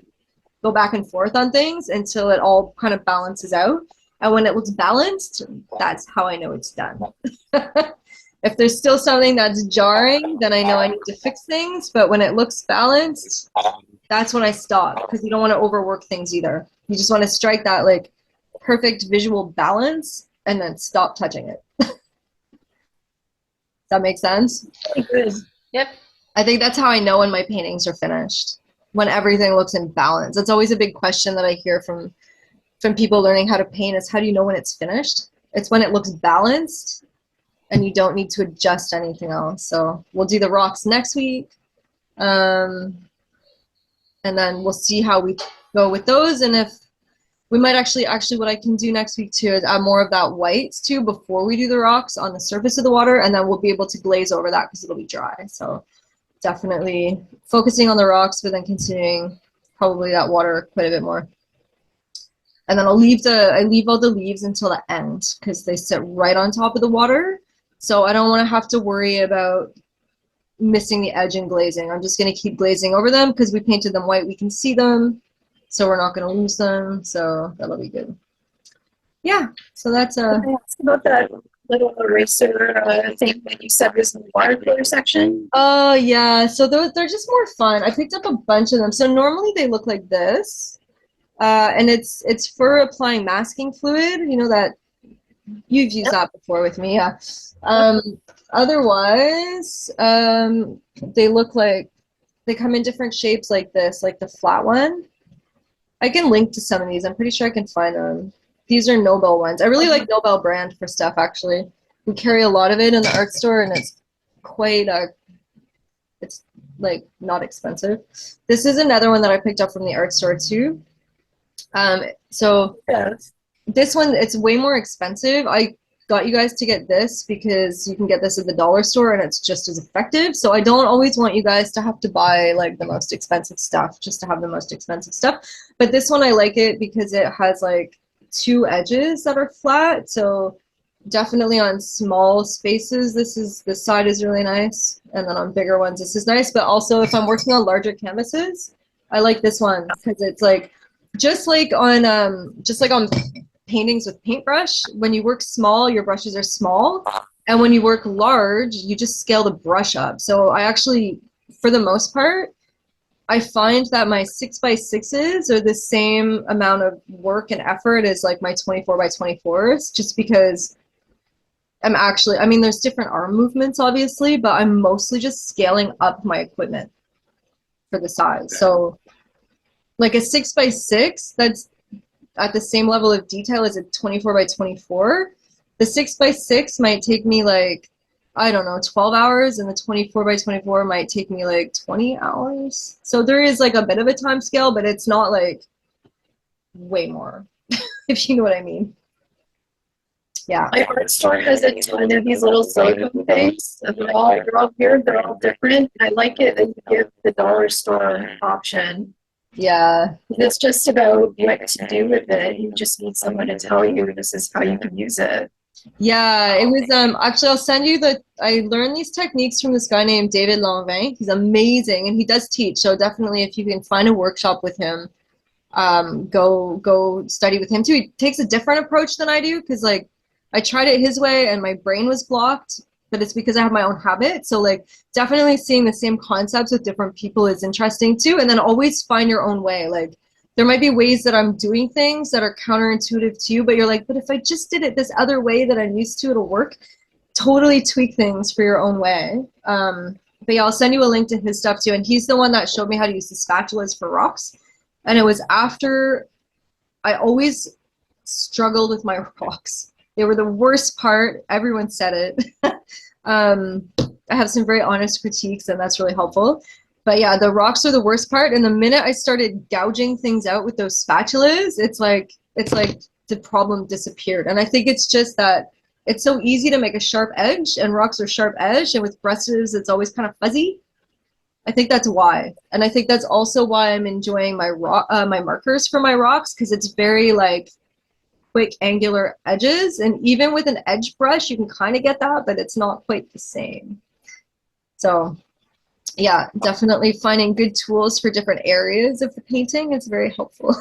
go back and forth on things until it all kind of balances out. And when it looks balanced, that's how I know it's done. If there's still something that's jarring, then I know I need to fix things. But when it looks balanced, that's when I stop, because you don't want to overwork things either. You just want to strike that like perfect visual balance and then stop touching it. Does that make sense? Good. Yep. I think that's how I know when my paintings are finished, when everything looks in balance. That's always a big question that I hear from people learning how to paint, is how do you know when it's finished? It's when it looks balanced and you don't need to adjust anything else. So we'll do the rocks next week. And then we'll see how we go with those. And if we might actually what I can do next week too is add more of that white too before we do the rocks on the surface of the water, and then we'll be able to glaze over that because it'll be dry. So definitely focusing on the rocks, but then continuing probably that water quite a bit more. And then I leave all the leaves until the end because they sit right on top of the water. So I don't want to have to worry about missing the edge and glazing. I'm just going to keep glazing over them because we painted them white. We can see them, so we're not going to lose them. So that'll be good. Yeah, so that's Can I ask about that little eraser thing that you said was in the watercolor section? Oh yeah, so they're just more fun. I picked up a bunch of them. So normally they look like this, and it's for applying masking fluid. You know that you've used that before with me, yeah. Um, Otherwise, they look like they come in different shapes like this, like the flat one. I can link to some of these. I'm pretty sure I can find them. These are Nobel ones. I really like Nobel brand for stuff, actually. We carry a lot of it in the art store, and it's quite it's like not expensive. This is another one that I picked up from the art store too. So Yes. this one, it's way more expensive. I got you guys to get this because you can get this at the dollar store and it's just as effective. So I don't always want you guys to have to buy like the most expensive stuff just to have the most expensive stuff. But this one I like it because it has like two edges that are flat. So definitely on small spaces, this side is really nice. And then on bigger ones, this is nice. But also if I'm working on larger canvases, I like this one because it's like just like on paintings with paintbrush, when you work small, your brushes are small. And when you work large, you just scale the brush up. So I actually, for the most part, I find that my 6x6s are the same amount of work and effort as like my 24x24s, just because I mean, there's different arm movements, obviously, but I'm mostly just scaling up my equipment for the size. So like a 6x6, that's at the same level of detail as a 24x24. The 6x6 might take me like, I don't know, 12 hours, and the 24x24 might take me like 20 hours. So there is like a bit of a time scale, but it's not like way more, if you know what I mean. Yeah. My art store has a ton of these little silicone things. And they're all weird, they're all different. And I like it that you give the dollar store option. Yeah. It's just about what to do with it. You just need someone to tell you this is how you can use it. Yeah, it was actually I'll send you I learned these techniques from this guy named David Lanvin. He's amazing and he does teach. So definitely if you can find a workshop with him, go study with him too. He takes a different approach than I do because like I tried it his way and my brain was blocked, but it's because I have my own habit. So like definitely seeing the same concepts with different people is interesting too. And then always find your own way. Like there might be ways that I'm doing things that are counterintuitive to you, but you're like, but if I just did it this other way that I'm used to, it'll work. Totally tweak things for your own way. But yeah, I'll send you a link to his stuff too. And he's the one that showed me how to use the spatulas for rocks. And it was after I always struggled with my rocks. They were the worst part. Everyone said it. I have some very honest critiques, and that's really helpful. But yeah, the rocks are the worst part. And the minute I started gouging things out with those spatulas, it's like the problem disappeared. And I think it's just that it's so easy to make a sharp edge, and rocks are sharp edge, and with brushes, it's always kind of fuzzy. I think that's why. And I think that's also why I'm enjoying my my markers for my rocks, because it's very like quick angular edges, and even with an edge brush you can kind of get that, but it's not quite the same. So yeah, definitely finding good tools for different areas of the painting is very helpful.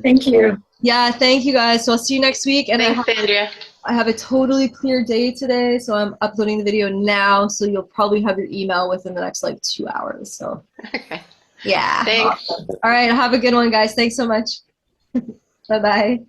Thank you. Yeah, thank you guys. So I'll see you next week. And Thanks, Andrea. I have a totally clear day today, so I'm uploading the video now, so you'll probably have your email within the next like 2 hours. So Okay. yeah. Thanks. Awesome. All right, have a good one, guys. Thanks so much. Bye-bye.